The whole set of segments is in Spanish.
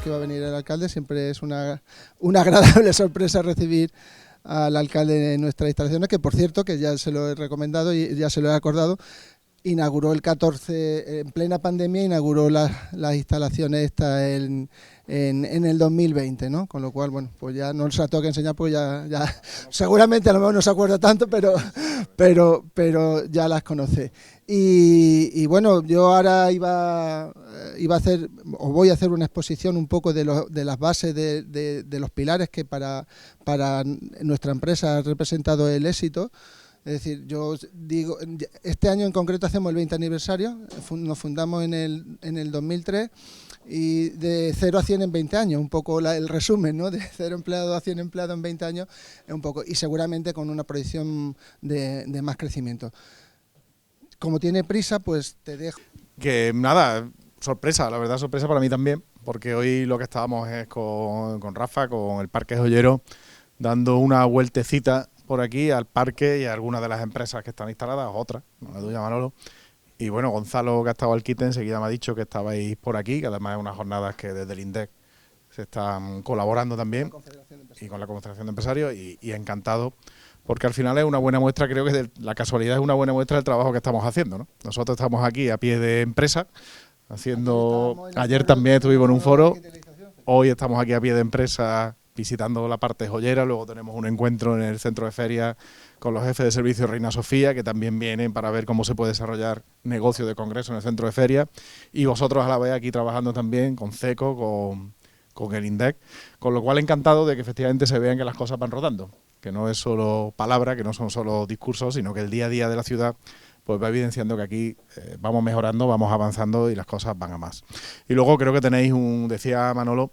que iba a venir el alcalde. Siempre es una agradable sorpresa recibir al alcalde de nuestras instalaciones, que por cierto, que ya se lo he recomendado y ya se lo he acordado, inauguró el 14, en plena pandemia, inauguró las instalaciones estas en el 2020, ¿no? Con lo cual, bueno, pues ya no se las tengo que enseñar, pues ya seguramente a lo mejor no se acuerda tanto, pero ya las conoce. Y bueno, yo ahora iba a hacer, o voy a hacer una exposición un poco de las bases de los pilares que para nuestra empresa ha representado el éxito. Es decir, yo digo, este año en concreto hacemos el 20 aniversario, nos fundamos en el 2003 y de 0 a 100 en 20 años, un poco el resumen, ¿no? De 0 empleados a 100 empleados en 20 años, un poco, y seguramente con una proyección de más crecimiento. Como tiene prisa, pues te dejo. Que nada, sorpresa, la verdad sorpresa para mí también, porque hoy lo que estábamos es con Rafa, con el Parque Joyero, dando una vueltecita por aquí al parque y a algunas de las empresas que están instaladas, otras, no la tuya, Manolo. Y bueno, Gonzalo, que ha estado al quite, enseguida me ha dicho que estabais por aquí, que además es unas jornadas que desde el INDEC se están colaborando también, y con la Confederación de Empresarios, y encantado, porque al final es una buena muestra, creo que la casualidad es una buena muestra del trabajo que estamos haciendo, ¿no? Nosotros estamos aquí a pie de empresa, ayer también estuvimos en un foro, hoy estamos aquí a pie de empresa, visitando la parte joyera, luego tenemos un encuentro en el centro de ferias con los jefes de servicio Reina Sofía, que también vienen para ver cómo se puede desarrollar negocio de congreso en el centro de ferias, y vosotros a la vez aquí trabajando también con CECO, con el INDEC, con lo cual encantado de que efectivamente se vean que las cosas van rodando, que no es solo palabra, que no son solo discursos, sino que el día a día de la ciudad pues va evidenciando que aquí vamos mejorando, vamos avanzando y las cosas van a más. Y luego creo que tenéis decía Manolo,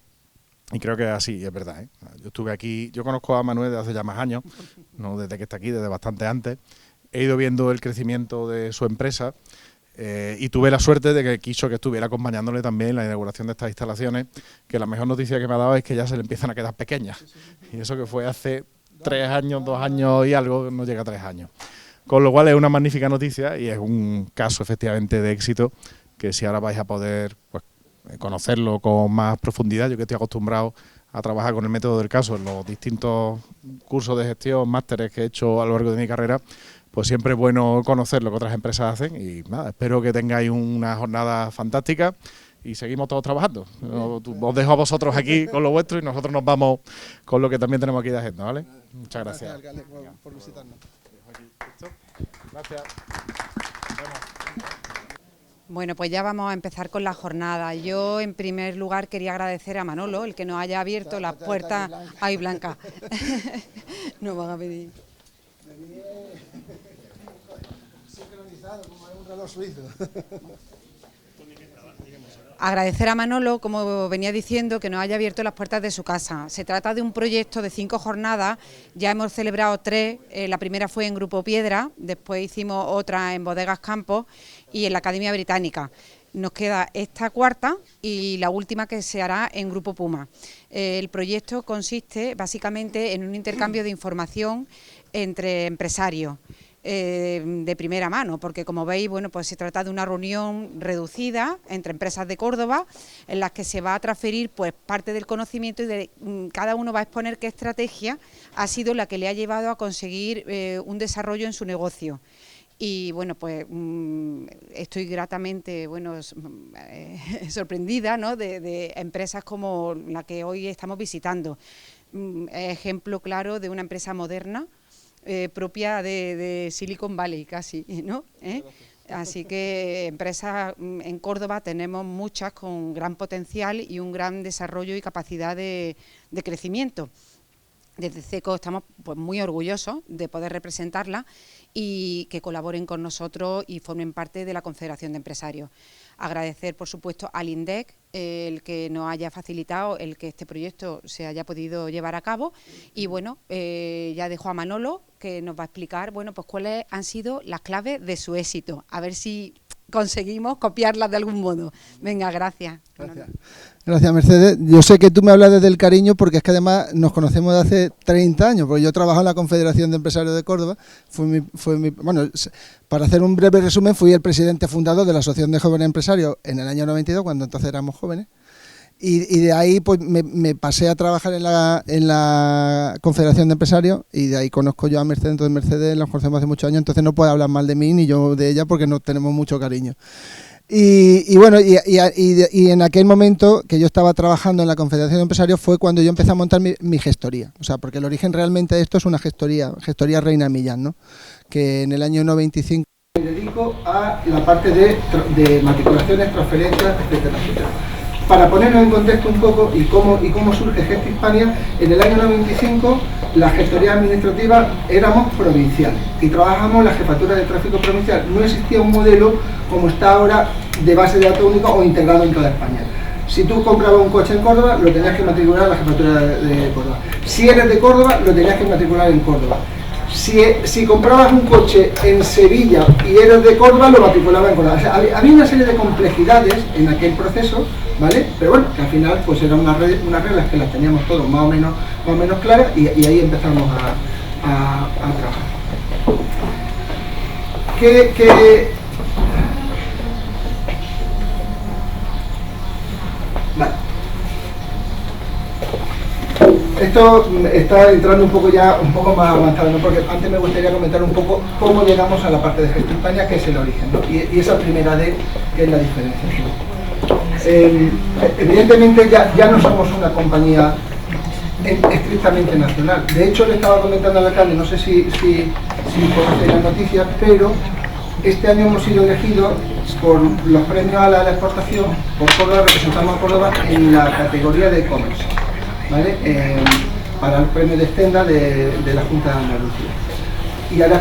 y creo que así, es verdad, ¿eh? Yo estuve aquí, yo conozco a Manuel desde hace ya más años, no desde que está aquí, desde bastante antes. He ido viendo el crecimiento de su empresa y tuve la suerte de que quiso que estuviera acompañándole también en la inauguración de estas instalaciones, que la mejor noticia que me ha dado es que ya se le empiezan a quedar pequeñas. Y eso que fue hace 3 años, 2 años y algo, no llega a 3 años. Con lo cual es una magnífica noticia y es un caso efectivamente de éxito que si ahora vais a poder pues, conocerlo con más profundidad. Yo que estoy acostumbrado a trabajar con el método del caso en los distintos cursos de gestión, másteres que he hecho a lo largo de mi carrera, pues siempre es bueno conocer lo que otras empresas hacen y nada, espero que tengáis una jornada fantástica y seguimos todos trabajando. Os dejo a vosotros aquí con lo vuestro y nosotros nos vamos con lo que también tenemos aquí de agenda, ¿vale? Muchas gracias. Gracias, alcalde, por visitarnos. Gracias. Bueno, pues ya vamos a empezar con la jornada. Yo, en primer lugar, quería agradecer a Manolo, el que nos haya abierto las puertas. ¡Ay, Blanca! Nos van a pedir. Sincronizado, como un reloj suizo. Agradecer a Manolo, como venía diciendo, que nos haya abierto las puertas de su casa. Se trata de un proyecto de 5 jornadas, ya hemos celebrado 3, la primera fue en Grupo Piedra, después hicimos otra en Bodegas Campos y en la Academia Británica. Nos queda esta 4ª y la última que se hará en Grupo Puma. El proyecto consiste básicamente en un intercambio de información entre empresarios. De primera mano, porque como veis, bueno, pues se trata de una reunión reducida entre empresas de Córdoba en las que se va a transferir pues parte del conocimiento y cada uno va a exponer qué estrategia ha sido la que le ha llevado a conseguir un desarrollo en su negocio. Y bueno, pues estoy gratamente sorprendida, ¿no? de empresas como la que hoy estamos visitando. Ejemplo claro de una empresa moderna, propia de Silicon Valley casi, ¿no? Así que empresas en Córdoba tenemos muchas con gran potencial y un gran desarrollo y capacidad de crecimiento. Desde CECO estamos pues muy orgullosos de poder representarla y que colaboren con nosotros y formen parte de la Confederación de Empresarios. Agradecer, por supuesto, al INDEC el que nos haya facilitado el que este proyecto se haya podido llevar a cabo y bueno, ya dejo a Manolo que nos va a explicar bueno, pues cuáles han sido las claves de su éxito, a ver si conseguimos copiarlas de algún modo. Venga, gracias. Gracias, Mercedes. Yo sé que tú me hablas desde el cariño porque es que además nos conocemos de hace 30 años, porque yo trabajo en la Confederación de Empresarios de Córdoba. Bueno, para hacer un breve resumen, fui el presidente fundador de la Asociación de Jóvenes Empresarios en el año 92, cuando entonces éramos jóvenes. Y de ahí pues me pasé a trabajar en la Confederación de Empresarios, y de ahí conozco yo a Mercedes. Entonces Mercedes la conocemos hace muchos años, entonces no puedo hablar mal de mí ni yo de ella, porque nos tenemos mucho cariño. Y bueno, y en aquel momento que yo estaba trabajando en la Confederación de Empresarios fue cuando yo empecé a montar mi gestoría. O sea, porque el origen realmente de esto es una gestoría Reina Millán, ¿no? Que en el año 95 me dedico a la parte de matriculaciones, transferencias, etcétera, etcétera. Para ponernos en contexto un poco y cómo surge Gest Hispania, en el año 95 la gestoría administrativa éramos provinciales y trabajábamos la jefatura de tráfico provincial. No existía un modelo como está ahora de base de datos único o integrado en toda España. Si tú comprabas un coche en Córdoba, lo tenías que matricular a la jefatura de Córdoba. Si eres de Córdoba, lo tenías que matricular en Córdoba. Si comprabas un coche en Sevilla y eres de Córdoba, lo matriculabas en Córdoba. O sea, había una serie de complejidades en aquel proceso, ¿vale? Pero bueno, que al final pues eran unas reglas que las teníamos todos más o menos claras, y ahí empezamos a trabajar. Vale. Esto está entrando un poco más avanzado, ¿no? Porque antes me gustaría comentar un poco cómo llegamos a la parte de Gest Hispania, que es el origen, ¿no? Y esa primera D, que es la diferencia, ¿no? Evidentemente ya no somos una compañía estrictamente nacional. De hecho, le estaba comentando al alcalde, no sé si conoce la noticia, pero este año hemos sido elegidos por los premios a la exportación por Córdoba. Representamos a Córdoba en la categoría de e-commerce, ¿vale? Para el premio de Extenda de la Junta de Andalucía. Y ahora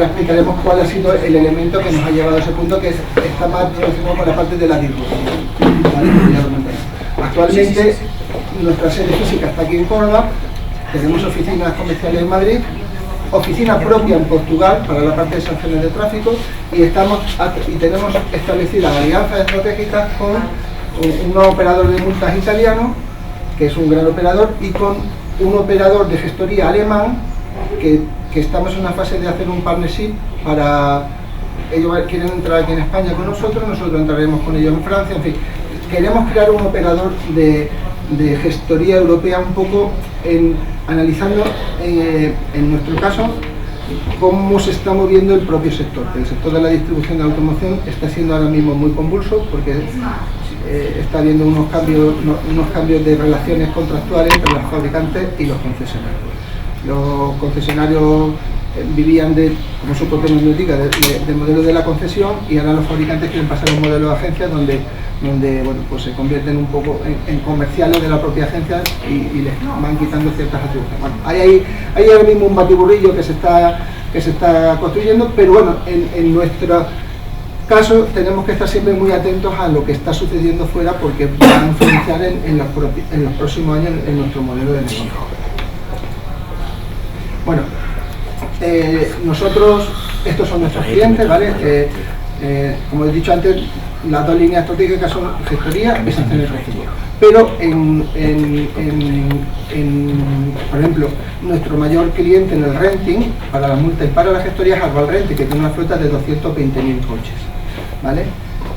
explicaremos cuál ha sido el elemento que nos ha llevado a ese punto, que está más relacionado con la parte de la distribución, ¿vale? Actualmente nuestra sede física está aquí en Córdoba, tenemos oficinas comerciales en Madrid, oficina propia en Portugal para la parte de sanciones de tráfico, y tenemos establecidas alianzas estratégicas con un operador de multas italiano, que es un gran operador, y con un operador de gestoría alemán, que estamos en una fase de hacer un partnership para... Ellos quieren entrar aquí en España con nosotros entraremos con ellos en Francia, en fin. Queremos crear un operador de gestoría europea, un poco analizando en nuestro caso cómo se está moviendo el propio sector. El sector de la distribución de automoción está siendo ahora mismo muy convulso, porque está habiendo unos cambios de relaciones contractuales entre los fabricantes y los concesionarios. Los concesionarios vivían como su propia nombre indica, del modelo de la concesión, y ahora los fabricantes quieren pasar a un modelo de agencia donde bueno, pues se convierten un poco en comerciales de la propia agencia y les van quitando ciertas atribuciones. Bueno, hay ahora mismo un batiburrillo que se está construyendo, pero bueno, en nuestro caso tenemos que estar siempre muy atentos a lo que está sucediendo fuera, porque va a influenciar en los próximos años en nuestro modelo de negocio. Bueno, estos son nuestros clientes, ¿vale? Como he dicho antes, las dos líneas estratégicas son gestoría y sanciones de recibo. Pero, por ejemplo, nuestro mayor cliente en el renting, para la multa y para la gestoría, es Arbal Rente, que tiene una flota de 220.000 coches, ¿vale?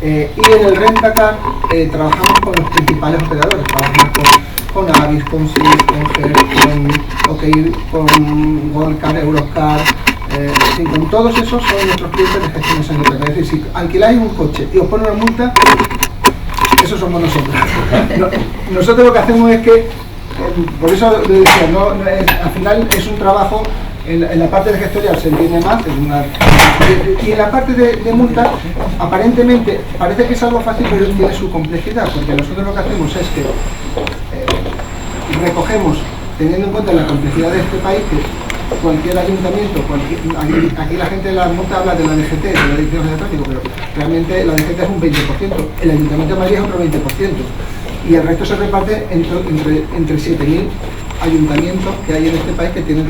Y en el Rentacar trabajamos con los principales operadores, trabajamos con Avis, con SIS, con GER, con OK, con Goldcar, Euroscar, con todos esos son nuestros clientes de gestión sanitaria. Es decir, si alquiláis un coche y os ponen una multa, esos somos nosotros. Nosotros lo que hacemos es que, por eso le decía, al final es un trabajo, en la parte de gestoría se entiende más, y en la parte de multa, aparentemente, parece que es algo fácil, pero tiene su complejidad, porque nosotros lo que hacemos es que recogemos, teniendo en cuenta la complejidad de este país, que cualquier ayuntamiento, aquí la gente de la multa habla de la DGT, de la Dirección de Tráfico, pero realmente la DGT es un 20%, el Ayuntamiento de Madrid es otro 20%, y el resto se reparte entre 7.000 ayuntamientos que hay en este país, que tienen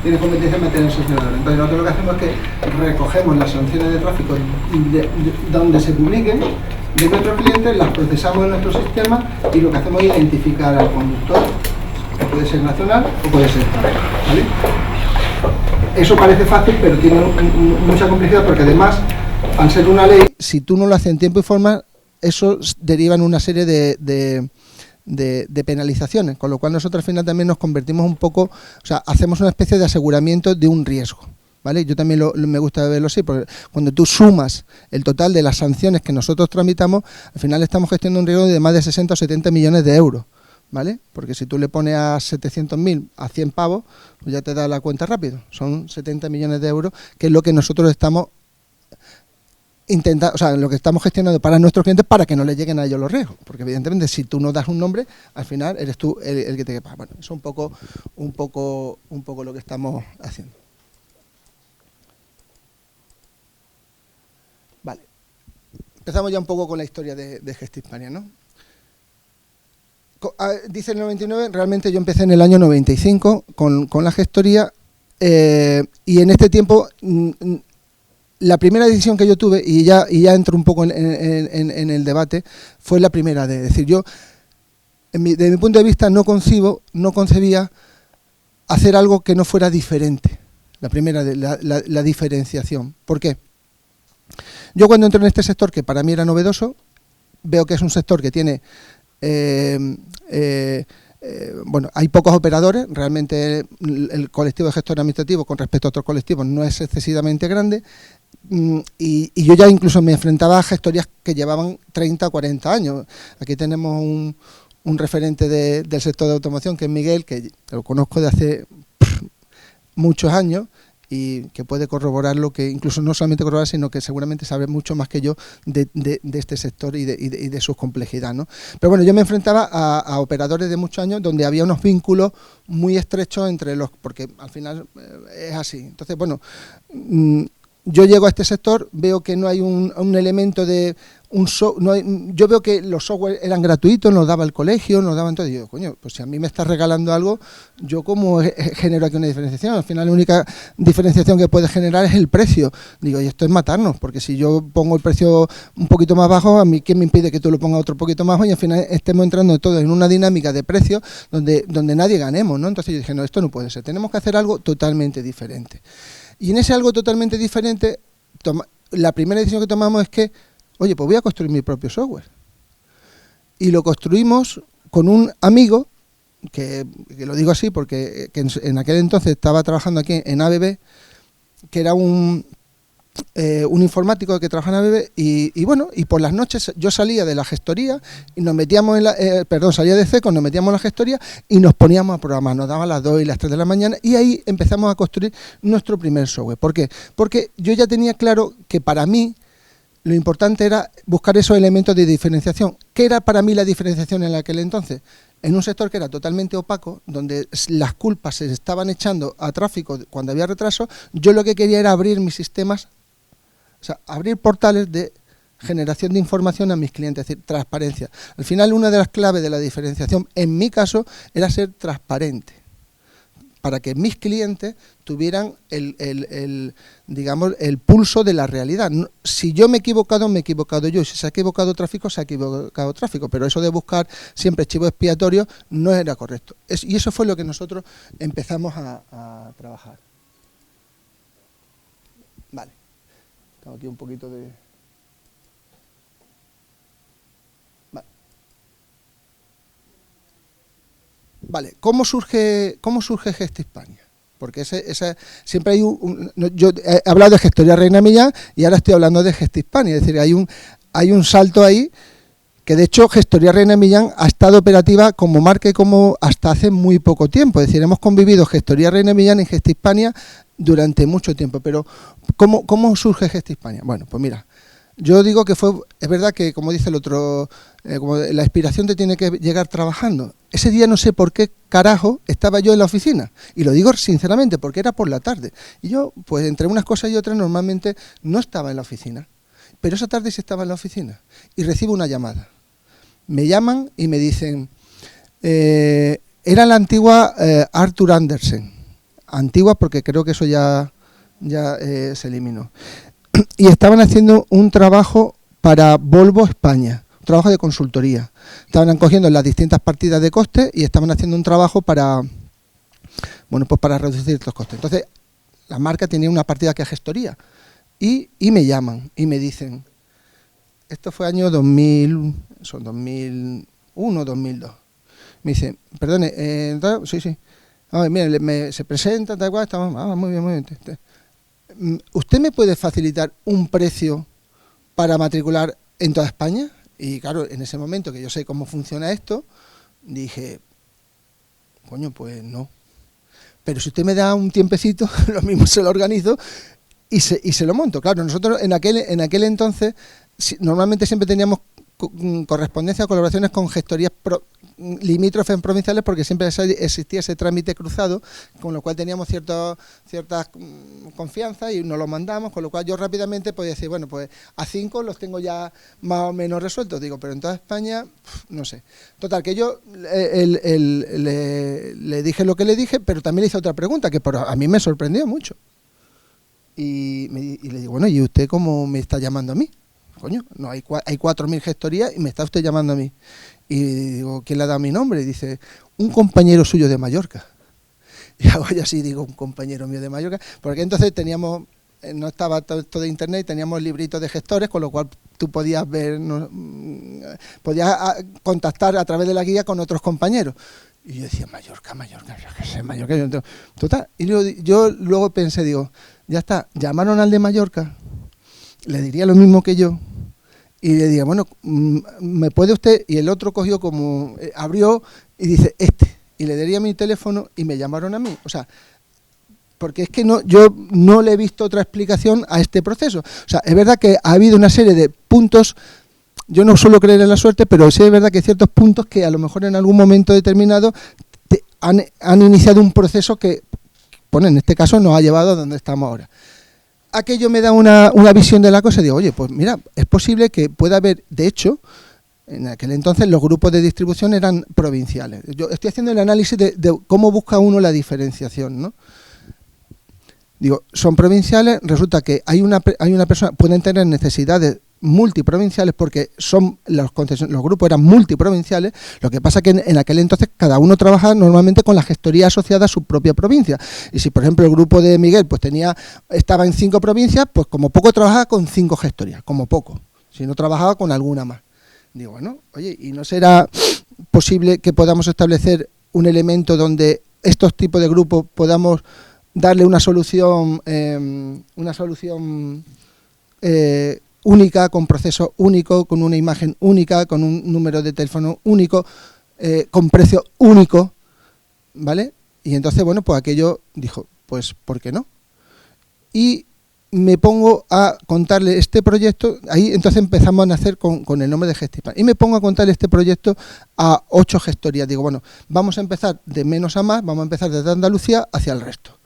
tienen competencia en materia sancionadora. Entonces nosotros lo que hacemos es que recogemos las sanciones de tráfico donde se publiquen de nuestros clientes, las procesamos en nuestro sistema, y lo que hacemos es identificar al conductor, que puede ser nacional o puede ser extranjero, ¿vale? Eso parece fácil, pero tiene mucha complejidad, porque además, al ser una ley, si tú no lo haces en tiempo y forma, eso deriva en una serie de penalizaciones, con lo cual nosotros al final también nos convertimos un poco, o sea, hacemos una especie de aseguramiento de un riesgo, ¿vale? Yo también me gusta verlo así, porque cuando tú sumas el total de las sanciones que nosotros tramitamos, al final estamos gestionando un riesgo de más de 60 o 70 millones de euros, ¿vale? Porque si tú le pones a 700.000 a 100 pavos, pues ya te da la cuenta rápido, son 70 millones de euros, que es lo que nosotros estamos o sea, lo que estamos gestionando para nuestros clientes para que no les lleguen a ellos los riesgos, porque evidentemente si tú no das un nombre, al final eres tú el que te paga. Bueno, eso es un poco lo que estamos haciendo. Vale. Empezamos ya un poco con la historia de Gestispania, ¿no? Dice el 99, realmente yo empecé en el año 95 con la gestoría, y en este tiempo la primera decisión que yo tuve, y ya entro un poco en el debate, fue la primera de decir, yo, desde mi punto de vista, no concebía hacer algo que no fuera diferente. La primera, la diferenciación. ¿Por qué? Yo cuando entro en este sector, que para mí era novedoso, veo que es un sector que tiene, bueno, hay pocos operadores, realmente el colectivo de gestores administrativos con respecto a otros colectivos no es excesivamente grande, y yo ya incluso me enfrentaba a gestorías que llevaban 30 o 40 años. Aquí tenemos un referente del sector de automoción, que es Miguel, que lo conozco de hace muchos años y que puede corroborar lo que, incluso no solamente corroborar, sino que seguramente sabe mucho más que yo de este sector y de su complejidad, ¿no? Pero bueno, yo me enfrentaba a operadores de muchos años donde había unos vínculos muy estrechos entre los, porque al final es así. Entonces, bueno, yo llego a este sector, veo que no hay un elemento de yo veo que los software eran gratuitos, nos daba el colegio, nos daban todo, y yo, coño, pues si a mí me estás regalando algo, yo cómo genero aquí una diferenciación. Al final la única diferenciación que puede generar es el precio. Digo, y esto es matarnos, porque si yo pongo el precio un poquito más bajo, a mí ¿quién me impide que tú lo pongas otro poquito más bajo? Y al final estemos entrando todos en una dinámica de precios donde nadie ganemos, ¿no? Entonces yo dije, no, esto no puede ser, tenemos que hacer algo totalmente diferente. Y en ese algo totalmente diferente, la primera decisión que tomamos es que, oye, pues voy a construir mi propio software. Y lo construimos con un amigo, que lo digo así porque en aquel entonces estaba trabajando aquí en ABB, que era un informático que trabaja en ABB, y bueno, y por las noches yo salía de la gestoría y nos metíamos salía de CECO, nos metíamos en la gestoría y nos poníamos a programar, nos daban las 2 y las 3 de la mañana, y ahí empezamos a construir nuestro primer software. ¿Por qué? Porque yo ya tenía claro que para mí lo importante era buscar esos elementos de diferenciación. ¿Qué era para mí la diferenciación en aquel entonces? En un sector que era totalmente opaco, donde las culpas se estaban echando a tráfico cuando había retraso, yo lo que quería era abrir mis sistemas, o sea, abrir portales de generación de información a mis clientes, es decir, transparencia. Al final, una de las claves de la diferenciación, en mi caso, era ser transparente, para que mis clientes tuvieran digamos, el pulso de la realidad. Si yo me he equivocado yo, si se ha equivocado tráfico, se ha equivocado tráfico, pero eso de buscar siempre chivos expiatorios no era correcto. Y eso fue lo que nosotros empezamos a trabajar. Vale. Tengo aquí un poquito de... Vale, ¿cómo surge Gestispania? Porque siempre hay yo he hablado de Gestoría Reina Millán y ahora estoy hablando de Gestispania, es decir, hay un salto ahí, que de hecho Gestoría Reina Millán ha estado operativa como marca y como hasta hace muy poco tiempo, es decir, hemos convivido Gestoría Reina Millán y Gestispania durante mucho tiempo, pero ¿cómo surge Gestispania? Bueno, pues mira, yo digo que es verdad que, como dice el otro, como la inspiración te tiene que llegar trabajando. Ese día no sé por qué carajo estaba yo en la oficina, y lo digo sinceramente porque era por la tarde, y yo, pues entre unas cosas y otras, normalmente no estaba en la oficina, pero esa tarde sí estaba en la oficina, y recibo una llamada. Me llaman y me dicen, era la antigua Arthur Andersen, antigua porque creo que eso ya se eliminó. Y estaban haciendo un trabajo para Volvo España, un trabajo de consultoría. Estaban cogiendo las distintas partidas de coste y estaban haciendo un trabajo para reducir estos costes. Entonces, la marca tenía una partida que es gestoría y me llaman y me dicen, esto fue año 2000, son 2001, 2002. Me dice, perdone, sí, sí. Mire, se presenta, tal cual, estamos, muy bien, muy bien. ¿Usted me puede facilitar un precio para matricular en toda España? Y claro, en ese momento que yo sé cómo funciona esto, dije, coño, pues no. Pero si usted me da un tiempecito, lo mismo se lo organizo y se lo monto. Claro, nosotros en aquel entonces normalmente siempre teníamos correspondencia o colaboraciones con gestorías limítrofes provinciales, porque siempre existía ese trámite cruzado, con lo cual teníamos cierta confianza y nos lo mandamos, con lo cual yo rápidamente podía decir, bueno, pues a 5 los tengo ya más o menos resueltos, digo, pero en toda España, no sé. Total, que yo le dije lo que le dije, pero también le hice otra pregunta, que a mí me sorprendió mucho. Y le digo, bueno, ¿y usted cómo me está llamando a mí? Coño, no hay 4.000 gestorías y me está usted llamando a mí. Y digo, ¿quién le ha dado mi nombre? Y dice, un compañero suyo de Mallorca. Y hago yo así, digo, un compañero mío de Mallorca. Porque entonces no estaba todo de internet, teníamos libritos de gestores, con lo cual tú podías ver, podías contactar a través de la guía con otros compañeros. Y yo decía, Mallorca, qué sé, Mallorca. Total. Y yo luego pensé, digo, ya está, llamaron al de Mallorca, le diría lo mismo que yo, y le diría, bueno, ¿me puede usted? Y el otro cogió abrió y dice, y le daría mi teléfono y me llamaron a mí. O sea, porque es que yo no le he visto otra explicación a este proceso. O sea, es verdad que ha habido una serie de puntos, yo no suelo creer en la suerte, pero sí es verdad que hay ciertos puntos que a lo mejor en algún momento determinado han iniciado un proceso que, bueno, en este caso nos ha llevado a donde estamos ahora. Aquello me da una visión de la cosa y digo, oye, pues mira, es posible que pueda haber, de hecho, en aquel entonces los grupos de distribución eran provinciales. Yo estoy haciendo el análisis de cómo busca uno la diferenciación, ¿no? Digo, son provinciales, resulta que hay una persona, pueden tener necesidades multiprovinciales porque los grupos eran multiprovinciales. Lo que pasa que en aquel entonces cada uno trabajaba normalmente con la gestoría asociada a su propia provincia. Y si, por ejemplo, el grupo de Miguel pues estaba en 5 provincias, pues como poco trabajaba con 5 gestorías, como poco. Si no trabajaba con alguna más. Digo, bueno, oye, ¿y no será posible que podamos establecer un elemento donde estos tipos de grupos podamos darle una solución única, con proceso único, con una imagen única, con un número de teléfono único, con precio único, ¿vale? Y entonces, bueno, pues aquello dijo, pues, ¿por qué no? Y me pongo a contarle este proyecto, ahí entonces empezamos a nacer con el nombre de Gestispania, y me pongo a contarle este proyecto a 8 gestorías. Digo, bueno, vamos a empezar de menos a más, vamos a empezar desde Andalucía hacia el resto.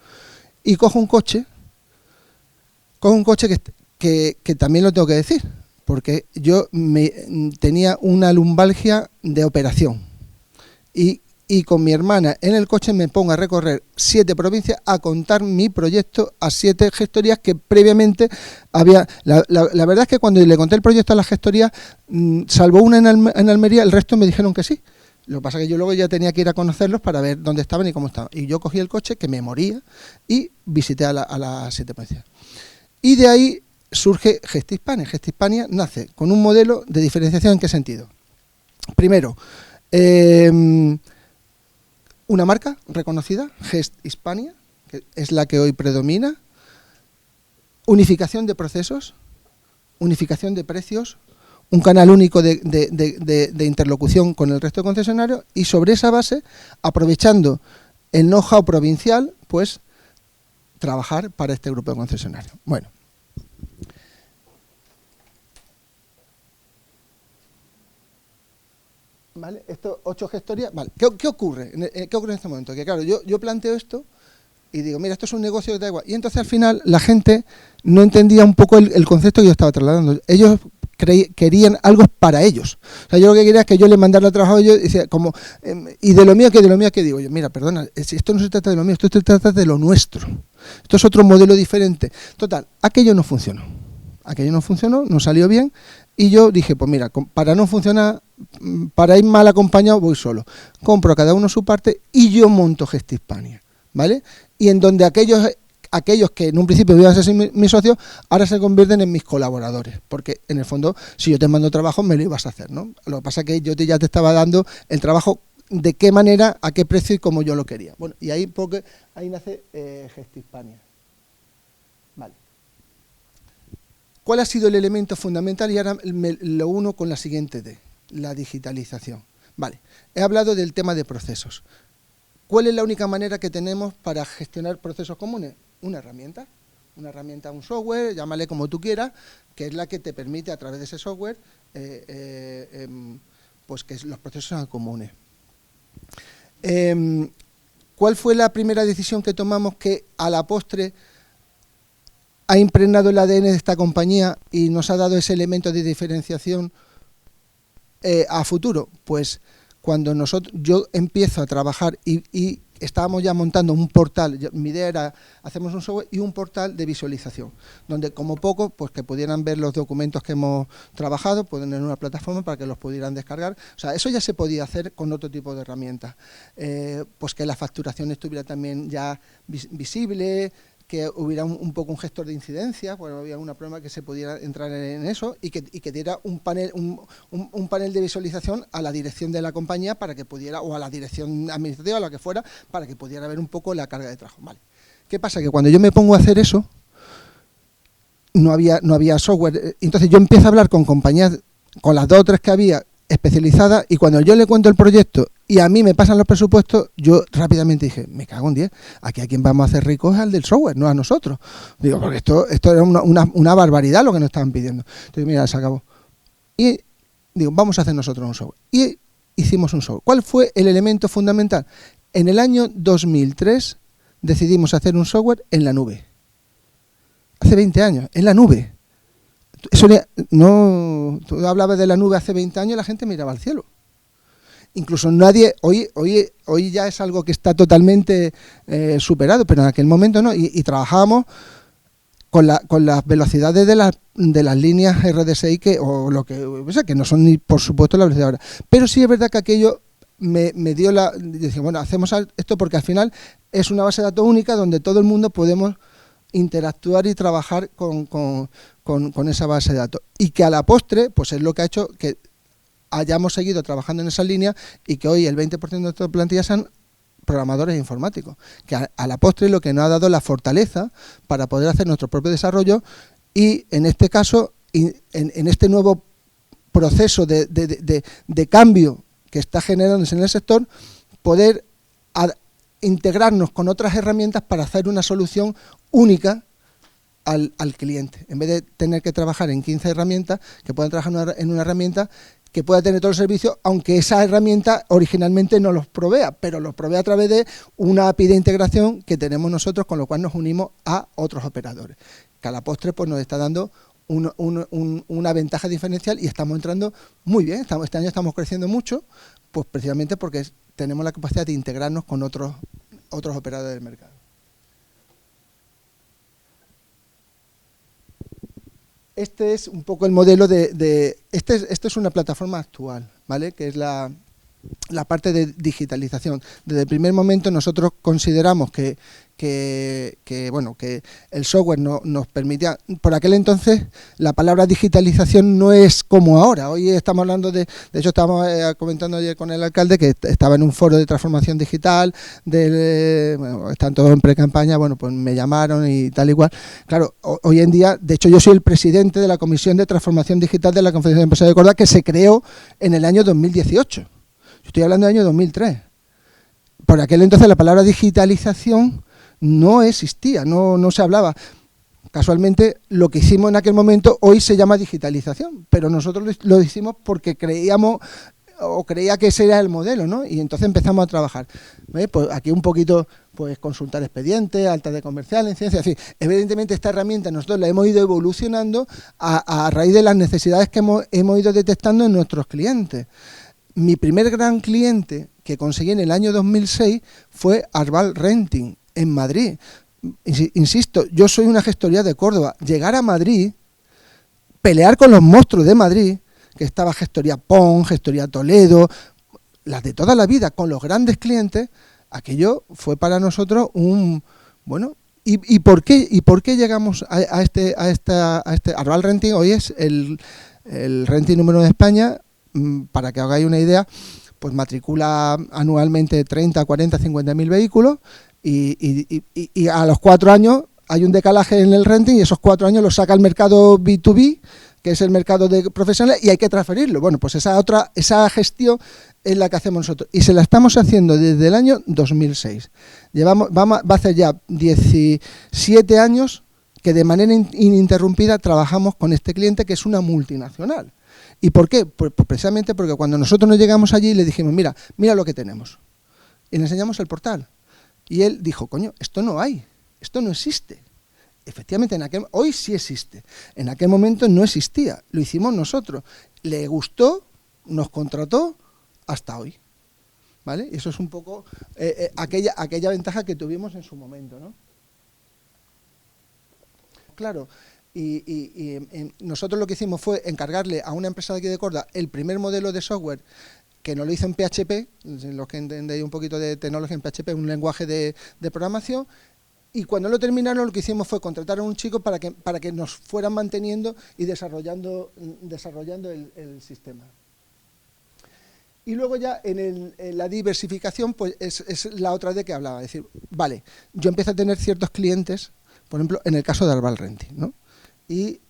Y cojo un coche que también lo tengo que decir, porque yo tenía una lumbalgia de operación y con mi hermana en el coche me pongo a recorrer 7 provincias a contar mi proyecto a 7 gestorías que previamente había. La verdad es que cuando le conté el proyecto a las gestorías, salvo una en Almería, el resto me dijeron que sí. Lo que pasa es que yo luego ya tenía que ir a conocerlos para ver dónde estaban y cómo estaban. Y yo cogí el coche, que me moría, y visité a las 7 provincias. Y de ahí surge Gestispania. Gestispania nace con un modelo de diferenciación. ¿En qué sentido? Primero, una marca reconocida, Gestispania, que es la que hoy predomina, unificación de procesos, unificación de precios, un canal único de interlocución con el resto de concesionarios, y sobre esa base, aprovechando el know-how provincial, pues trabajar para este grupo de concesionarios. Bueno. ¿Vale? Estos 8 gestorías, vale. ¿Qué ocurre? ¿Qué ocurre en este momento? Que claro, yo planteo esto y digo, mira, esto es un negocio que da igual. Y entonces al final la gente no entendía un poco el concepto que yo estaba trasladando. Ellos querían algo para ellos. O sea, yo lo que quería es que yo le mandara al trabajo, yo decía, como, y de lo mío, ¿qué digo? Yo, mira, perdona, esto no se trata de lo mío, esto se trata de lo nuestro. Esto es otro modelo diferente. Total, aquello no funcionó. No salió bien, y yo dije, pues mira, para no funcionar, para ir mal acompañado, voy solo. Compro a cada uno su parte y yo monto Gestispania, ¿vale? Y en donde aquellos aquellos que en un principio iban a ser mis socios, ahora se convierten en mis colaboradores, porque en el fondo, si yo te mando trabajo, me lo ibas a hacer, ¿no? Lo que pasa es que yo ya te estaba dando el trabajo de qué manera, a qué precio y como yo lo quería. Bueno, y ahí nace Gestispania. Vale. ¿Cuál ha sido el elemento fundamental? Y ahora lo uno con la siguiente D, la digitalización. Vale, he hablado del tema de procesos. ¿Cuál es la única manera que tenemos para gestionar procesos comunes? Una herramienta, un software, llámale como tú quieras, que es la que te permite a través de ese software pues que los procesos sean comunes. ¿Cuál fue la primera decisión que tomamos que a la postre ha impregnado el ADN de esta compañía y nos ha dado ese elemento de diferenciación a futuro? Pues cuando yo empiezo a trabajar y estábamos ya montando un portal, mi idea era, hacemos un software y un portal de visualización, donde como poco, pues que pudieran ver los documentos que hemos trabajado, poner en una plataforma para que los pudieran descargar. O sea, eso ya se podía hacer con otro tipo de herramientas. Pues que la facturación estuviera también ya visible, que hubiera un poco un gestor de incidencia, bueno, había una prueba que se pudiera entrar en eso y que diera un panel de visualización a la dirección de la compañía para que pudiera, o a la dirección administrativa o la que fuera, para que pudiera ver un poco la carga de trabajo. Vale. ¿Qué pasa? Que cuando yo me pongo a hacer eso, no había software. Entonces yo empiezo a hablar con compañías, con las 2 o 3 que había especializadas, y cuando yo le cuento el proyecto y a mí me pasan los presupuestos, yo rápidamente dije, me cago en 10, aquí a quien vamos a hacer ricos es al del software, no a nosotros. Digo, porque esto era una barbaridad lo que nos estaban pidiendo. Entonces, mira, se acabó. Y digo, vamos a hacer nosotros un software. Y hicimos un software. ¿Cuál fue el elemento fundamental? En el año 2003 decidimos hacer un software en la nube. Hace 20 años, en la nube. Eso no, tú hablabas de la nube hace 20 años y la gente miraba al cielo. Incluso nadie, hoy ya es algo que está totalmente superado, pero en aquel momento no, y trabajábamos con las velocidades de las líneas RDSI que no son ni por supuesto la velocidad ahora. Pero sí es verdad que aquello me dio decía, bueno, hacemos esto porque al final es una base de datos única donde todo el mundo podemos interactuar y trabajar con esa base de datos. Y que a la postre, pues es lo que ha hecho que hayamos seguido trabajando en esa línea y que hoy el 20% de nuestra plantilla sean programadores informáticos, que a la postre lo que nos ha dado la fortaleza para poder hacer nuestro propio desarrollo y en este caso, en este nuevo proceso de cambio que está generándose en el sector, poder integrarnos con otras herramientas para hacer una solución única al cliente. En vez de tener que trabajar en 15 herramientas, que puedan trabajar en una herramienta que pueda tener todos los servicios, aunque esa herramienta originalmente no los provea, pero los provee a través de una API de integración que tenemos nosotros, con lo cual nos unimos a otros operadores. Que a la postre pues, nos está dando una ventaja diferencial y estamos entrando muy bien. Este año estamos creciendo mucho, pues precisamente porque tenemos la capacidad de integrarnos con otros operadores del mercado. Este es un poco el modelo esto es una plataforma actual, ¿vale? Que es la parte de digitalización. Desde el primer momento nosotros consideramos que el software nos permitía, por aquel entonces la palabra digitalización no es como ahora. Hoy estamos hablando de hecho estábamos comentando ayer con el alcalde que estaba en un foro de transformación digital, están todos en pre-campaña, bueno, pues me llamaron y tal y cual. Claro, hoy en día, de hecho yo soy el presidente de la Comisión de Transformación Digital de la Confederación de Empresarios de Córdoba, que se creó en el año 2018. Estoy hablando del año 2003. Por aquel entonces la palabra digitalización no existía, no se hablaba. Casualmente lo que hicimos en aquel momento hoy se llama digitalización, pero nosotros lo hicimos porque creía que ese era el modelo, ¿no? Y entonces empezamos a trabajar. Pues aquí un poquito, pues consultar expedientes, altas de comercial, incidencia, en fin. Evidentemente esta herramienta nosotros la hemos ido evolucionando a raíz de las necesidades que hemos ido detectando en nuestros clientes. Mi primer gran cliente que conseguí en el año 2006 fue Arval Renting, en Madrid. Insisto, yo soy una gestoría de Córdoba. Llegar a Madrid, pelear con los monstruos de Madrid, que estaba Gestoría Pon, Gestoría Toledo, las de toda la vida, con los grandes clientes, aquello fue para nosotros ¿Y por qué llegamos a este Arval Renting? Hoy es el renting número 1 de España, para que hagáis una idea, pues matricula anualmente 30, 40, 50.000 vehículos y a los 4 años hay un decalaje en el renting y esos 4 años los saca al mercado B2B, que es el mercado de profesionales, y hay que transferirlo. Bueno, pues esa gestión es la que hacemos nosotros y se la estamos haciendo desde el año 2006. Va a hacer ya 17 años que de manera ininterrumpida trabajamos con este cliente, que es una multinacional. ¿Y por qué? Pues precisamente porque cuando nosotros nos llegamos allí le dijimos, mira lo que tenemos. Y le enseñamos el portal. Y él dijo, coño, esto no hay, esto no existe. Efectivamente, hoy sí existe. En aquel momento no existía, lo hicimos nosotros. Le gustó, nos contrató hasta hoy. ¿Vale? Y eso es un poco aquella ventaja que tuvimos en su momento, ¿no? Claro, y nosotros lo que hicimos fue encargarle a una empresa de aquí de Córdoba el primer modelo de software, que nos lo hizo en PHP, los que entendéis un poquito de tecnología en PHP, un lenguaje de programación. Y cuando lo terminaron, lo que hicimos fue contratar a un chico para que nos fueran manteniendo y desarrollando el sistema. Y luego ya en la diversificación, pues es la otra de que hablaba. Es decir, vale, yo empiezo a tener ciertos clientes, por ejemplo, en el caso de Arval Renting, ¿no? Y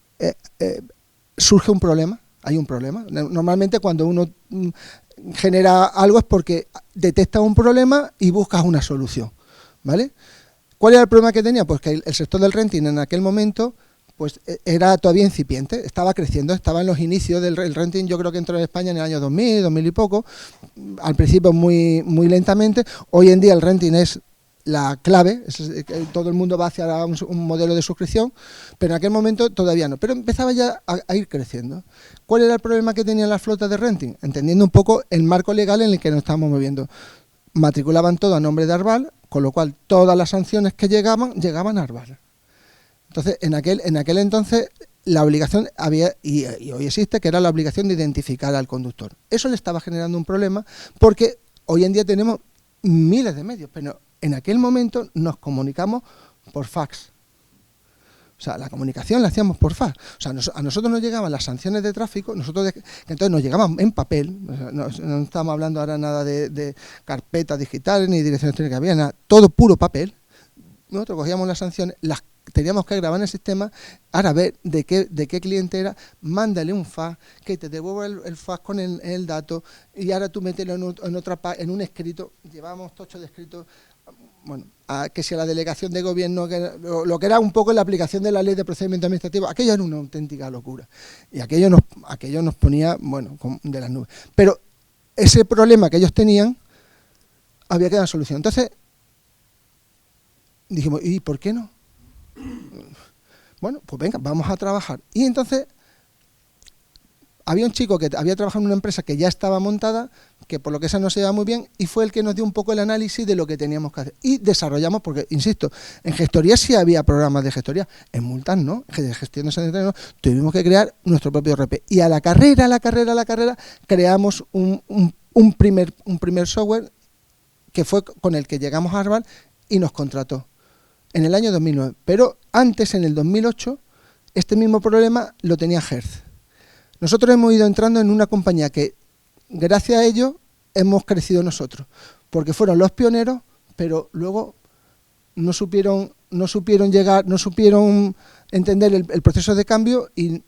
surge un problema, hay un problema. Normalmente cuando uno genera algo es porque detecta un problema y buscas una solución, ¿vale? ¿Cuál era el problema que tenía? Pues que el sector del renting en aquel momento pues era todavía incipiente, estaba creciendo, estaba en los inicios del renting. Yo creo que entró en España en el año 2000, 2000 y poco, al principio muy lentamente. Hoy en día el renting es la clave, todo el mundo va hacia un modelo de suscripción, pero en aquel momento todavía no, pero empezaba ya a ir creciendo. ¿Cuál era el problema que tenían las flotas de renting? Entendiendo un poco el marco legal en el que nos estábamos moviendo. Matriculaban todo a nombre de Arval, con lo cual todas las sanciones que llegaban a Arval. Entonces, en aquel entonces, la obligación había, y hoy existe, que era la obligación de identificar al conductor. Eso le estaba generando un problema, porque hoy en día tenemos miles de medios, pero en aquel momento nos comunicamos por fax. O sea, la comunicación la hacíamos por fax. O sea, a nosotros nos llegaban las sanciones de tráfico, entonces nos llegaban en papel. O sea, no estamos hablando ahora nada de carpetas digitales ni direcciones técnicas, había nada, todo puro papel. Nosotros cogíamos las sanciones, las teníamos que grabar en el sistema, ahora ver de qué cliente era, mándale un fax, que te devuelva el fax con el dato, y ahora tú mételo en un escrito. Llevábamos tocho de escrito. Bueno, que si a la delegación de gobierno, lo que era un poco la aplicación de la ley de procedimiento administrativo, aquello era una auténtica locura. Y aquello nos ponía, bueno, de las nubes. Pero ese problema que ellos tenían, había que dar solución. Entonces, dijimos, ¿y por qué no? Bueno, pues venga, vamos a trabajar. Y entonces, había un chico que había trabajado en una empresa que ya estaba montada, que por lo que esa no se llevaba muy bien, y fue el que nos dio un poco el análisis de lo que teníamos que hacer. Y desarrollamos, porque, insisto, en gestoría sí había programas de gestoría, en multas no, en gestión de sanitaria no, tuvimos que crear nuestro propio RP. Y a la carrera, creamos un primer software que fue con el que llegamos a Arval y nos contrató en el año 2009. Pero antes, en el 2008, este mismo problema lo tenía Hertz. Nosotros hemos ido entrando en una compañía que, gracias a ello, hemos crecido nosotros, porque fueron los pioneros, pero luego no supieron llegar, no supieron entender el proceso de cambio y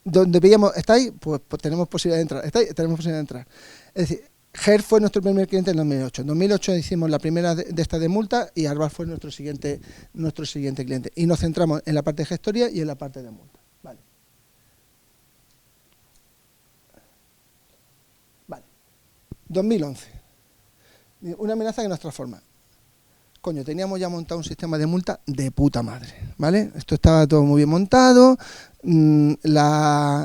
donde veíamos, ¿está ahí? Pues tenemos posibilidad de entrar, ¿está ahí? Tenemos posibilidad de entrar. Es decir, Hertz fue nuestro primer cliente en 2008. En 2008 hicimos la primera de esta de multa y Arval fue nuestro siguiente cliente. Y nos centramos en la parte de gestoría y en la parte de multa. Vale. 2011. Una amenaza que nos transforma. Coño, teníamos ya montado un sistema de multa de puta madre, ¿vale? Esto estaba todo muy bien montado, las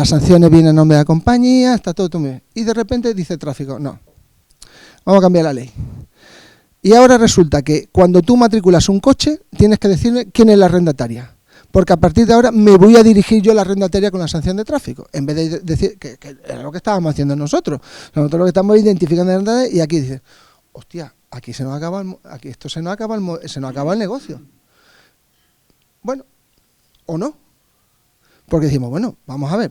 sanciones vienen a nombre de la compañía, está todo muy bien. Y de repente dice tráfico, no, vamos a cambiar la ley. Y ahora resulta que cuando tú matriculas un coche, tienes que decirle quién es la arrendataria. Porque a partir de ahora me voy a dirigir yo a la arrendataria con la sanción de tráfico, en vez de decir que era lo que estábamos haciendo nosotros. Nosotros lo que estamos identificando la arrendataria, y aquí dice, hostia, aquí se nos acaba se nos acaba el negocio. Bueno, o no. Porque decimos, bueno, vamos a ver.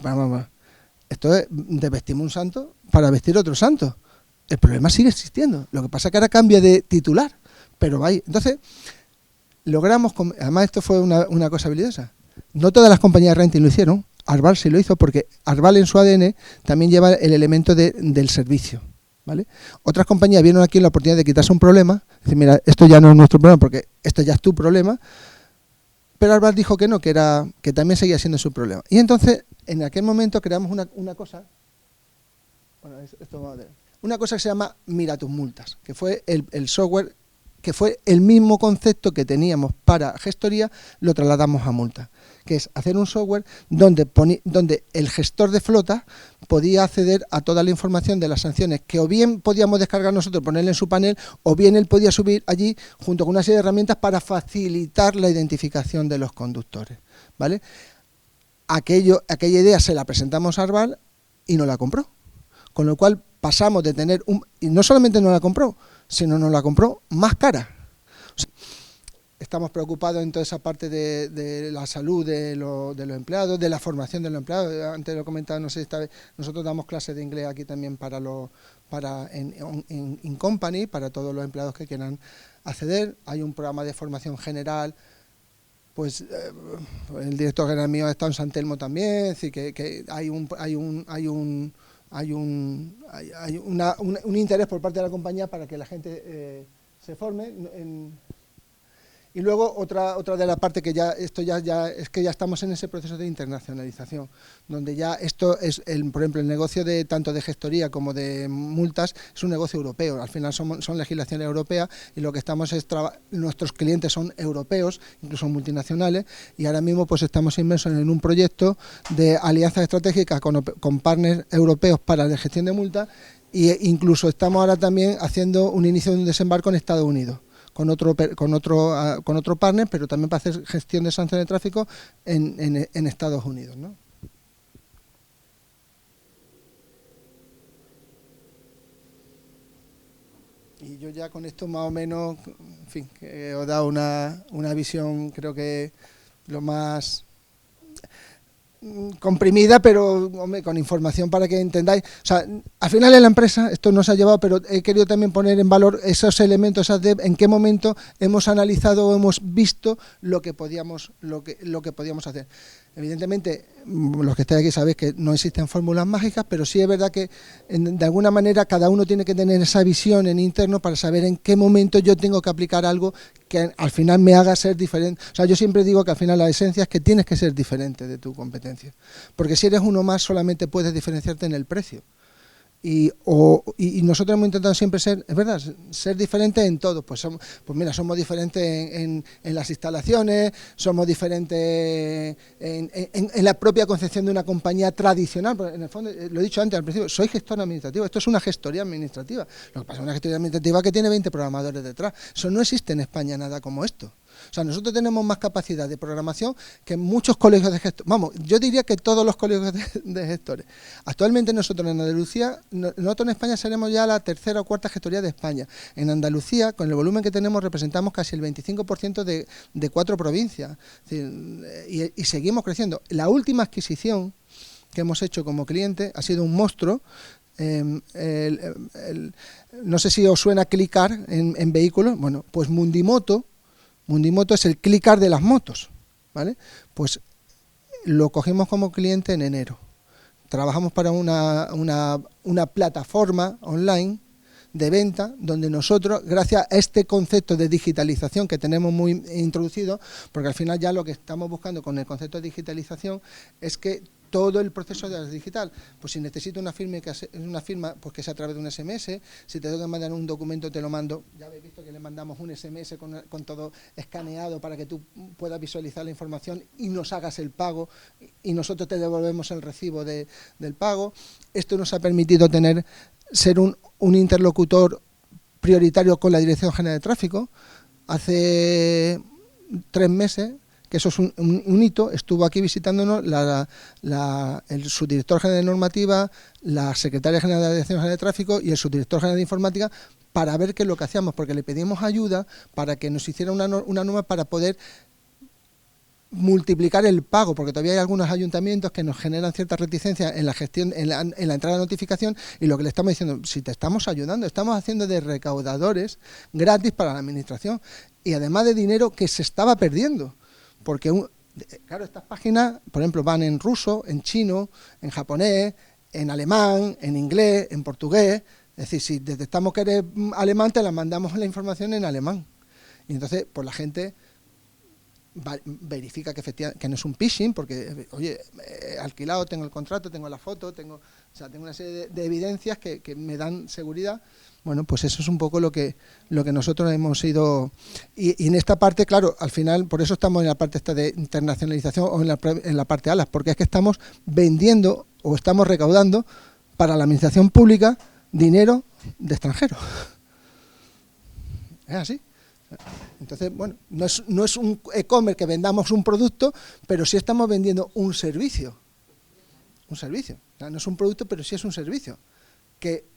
Esto es de vestimos un santo para vestir otro santo. El problema sigue existiendo. Lo que pasa es que ahora cambia de titular. Pero vaya. Entonces, logramos, además esto fue una cosa habilidosa. No todas las compañías de renting lo hicieron. Arval sí lo hizo porque Arval en su ADN también lleva el elemento del servicio. ¿Vale? Otras compañías vieron aquí la oportunidad de quitarse un problema. Decir, mira, esto ya no es nuestro problema porque esto ya es tu problema. Pero Arval dijo que no, que también seguía siendo su problema. Y entonces, en aquel momento creamos una cosa. Bueno, una cosa que se llama Mira tus multas, que fue el software, que fue el mismo concepto que teníamos para gestoría, lo trasladamos a multa, que es hacer un software donde el gestor de flota podía acceder a toda la información de las sanciones, que o bien podíamos descargar nosotros, ponerle en su panel, o bien él podía subir allí junto con una serie de herramientas para facilitar la identificación de los conductores, ¿vale? Aquella idea se la presentamos a Arval y no la compró, con lo cual pasamos de tener y no solamente no la compró, sino nos la compró más cara. O sea, estamos preocupados en toda esa parte de la salud de los empleados, de la formación de los empleados. Antes lo comentaba, no sé, nosotros damos clases de inglés aquí también en company, para todos los empleados que quieran acceder. Hay un programa de formación general. Pues el director general mío ha estado en San Telmo también, es decir, que hay un interés por parte de la compañía para que la gente se forme. Y luego otra de la parte que es que ya estamos en ese proceso de internacionalización, donde ya esto es, por ejemplo, el negocio tanto de gestoría como de multas es un negocio europeo. Al final son legislaciones europeas y lo que estamos es nuestros clientes son europeos, incluso multinacionales, y ahora mismo pues estamos inmersos en un proyecto de alianzas estratégicas con partners europeos para la gestión de multas, e incluso estamos ahora también haciendo un inicio de un desembarco en Estados Unidos. Con otro partner, pero también para hacer gestión de sanciones de tráfico en Estados Unidos, ¿no? Y yo ya con esto más o menos, en fin, que os he dado una visión, creo que lo más comprimida, pero hombre, con información para que entendáis. O sea, al final en la empresa, esto nos ha llevado, pero he querido también poner en valor esos elementos, en qué momento hemos analizado o hemos visto lo que podíamos hacer. Evidentemente, los que estáis aquí sabéis que no existen fórmulas mágicas, pero sí es verdad que de alguna manera cada uno tiene que tener esa visión en interno para saber en qué momento yo tengo que aplicar algo que al final me haga ser diferente. O sea, yo siempre digo que al final la esencia es que tienes que ser diferente de tu competencia, porque si eres uno más solamente puedes diferenciarte en el precio. Y nosotros hemos intentado siempre ser diferentes en todo. Pues mira, somos diferentes en las instalaciones, somos diferentes en la propia concepción de una compañía tradicional. Porque en el fondo, lo he dicho antes al principio, soy gestor administrativo, esto es una gestoría administrativa. Lo que pasa es una gestoría administrativa que tiene 20 programadores detrás. Eso no existe en España nada como esto. O sea, nosotros tenemos más capacidad de programación que muchos colegios de gestores. Vamos, yo diría que todos los colegios de gestores. Actualmente nosotros en Andalucía, nosotros en España seremos ya la tercera o cuarta gestoría de España. En Andalucía, con el volumen que tenemos, representamos casi el 25% de 4 provincias. Es decir, y seguimos creciendo. La última adquisición que hemos hecho como cliente ha sido un monstruo. No sé si os suena Clicar en vehículos. Bueno, pues Mundimoto es el Clicar de las motos, ¿vale? Pues lo cogimos como cliente en enero. Trabajamos para una plataforma online de venta donde nosotros, gracias a este concepto de digitalización que tenemos muy introducido, porque al final ya lo que estamos buscando con el concepto de digitalización es que todo el proceso ya es digital. Pues si necesito una firma, pues que sea a través de un SMS, si te tengo que mandar un documento te lo mando, ya habéis visto que le mandamos un SMS con todo escaneado para que tú puedas visualizar la información y nos hagas el pago y nosotros te devolvemos el recibo del pago. Esto nos ha permitido ser un interlocutor prioritario con la Dirección General de Tráfico. Hace 3 meses que eso es un hito. Estuvo aquí visitándonos el subdirector general de normativa, la secretaria general de la Dirección General de Tráfico y el subdirector general de informática, para ver qué es lo que hacíamos, porque le pedimos ayuda para que nos hiciera una norma para poder multiplicar el pago, porque todavía hay algunos ayuntamientos que nos generan cierta reticencia en la gestión, en la entrada de notificación, y lo que le estamos diciendo, si te estamos ayudando, estamos haciendo de recaudadores gratis para la administración, y además de dinero que se estaba perdiendo, porque claro, estas páginas, por ejemplo, van en ruso, en chino, en japonés, en alemán, en inglés, en portugués. Es decir, si detectamos que eres alemán, te la mandamos la información en alemán. Y entonces, pues la gente verifica que efectivamente que no es un phishing, porque, oye, alquilado, tengo el contrato, tengo la foto, tengo una serie de evidencias que me dan seguridad. Bueno, pues eso es un poco lo que nosotros hemos ido. Y en esta parte, claro, al final, por eso estamos en la parte esta de internacionalización o en la parte ALAS, porque es que estamos vendiendo o estamos recaudando para la administración pública dinero de extranjeros. Es así. Entonces, bueno, no es un e-commerce que vendamos un producto, pero sí estamos vendiendo un servicio. Un servicio. O sea, no es un producto, pero sí es un servicio que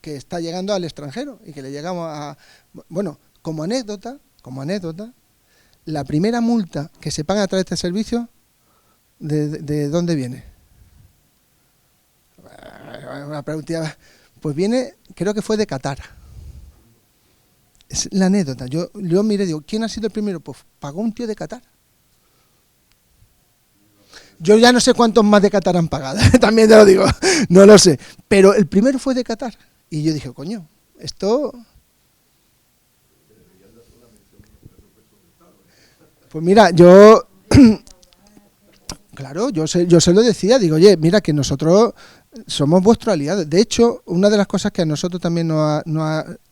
está llegando al extranjero y que le llegamos a... Bueno, como anécdota, la primera multa que se paga a través de este servicio, ¿de dónde viene? Una pregunta, pues viene, creo que fue de Qatar. Es la anécdota. Yo miré y digo, ¿quién ha sido el primero? Pues pagó un tío de Qatar. Yo ya no sé cuántos más de Qatar han pagado, también te lo digo, no lo sé. Pero el primero fue de Qatar. Y yo dije, coño, esto... Pues mira, yo... Claro, yo se lo decía, digo, oye, mira que nosotros somos vuestros aliados. De hecho, una de las cosas que a nosotros también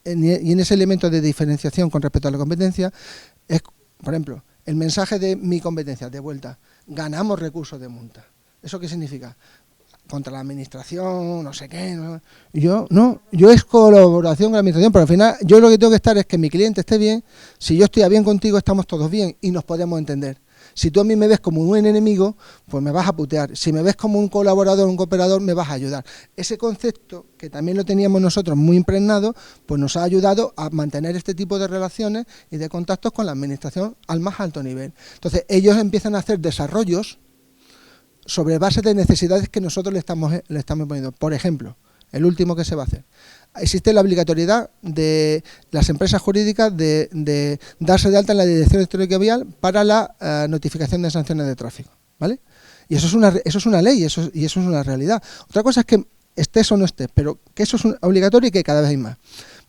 y en ese elemento de diferenciación con respecto a la competencia, es, por ejemplo, el mensaje de mi competencia, de vuelta, ganamos recursos de multa. ¿Eso qué significa? Contra la administración, no sé qué. No. Yo es colaboración con la administración, pero al final yo lo que tengo que estar es que mi cliente esté bien. Si yo estoy bien contigo, estamos todos bien y nos podemos entender. Si tú a mí me ves como un enemigo, pues me vas a putear. Si me ves como un colaborador, un cooperador, me vas a ayudar. Ese concepto, que también lo teníamos nosotros muy impregnado, pues nos ha ayudado a mantener este tipo de relaciones y de contactos con la administración al más alto nivel. Entonces, ellos empiezan a hacer desarrollos sobre base de necesidades que nosotros le estamos poniendo. Por ejemplo, el último que se va a hacer. Existe la obligatoriedad de las empresas jurídicas de darse de alta en la Dirección Electrónica Vial para la notificación de sanciones de tráfico, ¿vale? Y eso es una ley, y eso es una realidad. Otra cosa es que estés o no estés, pero que eso es obligatorio y que cada vez hay más.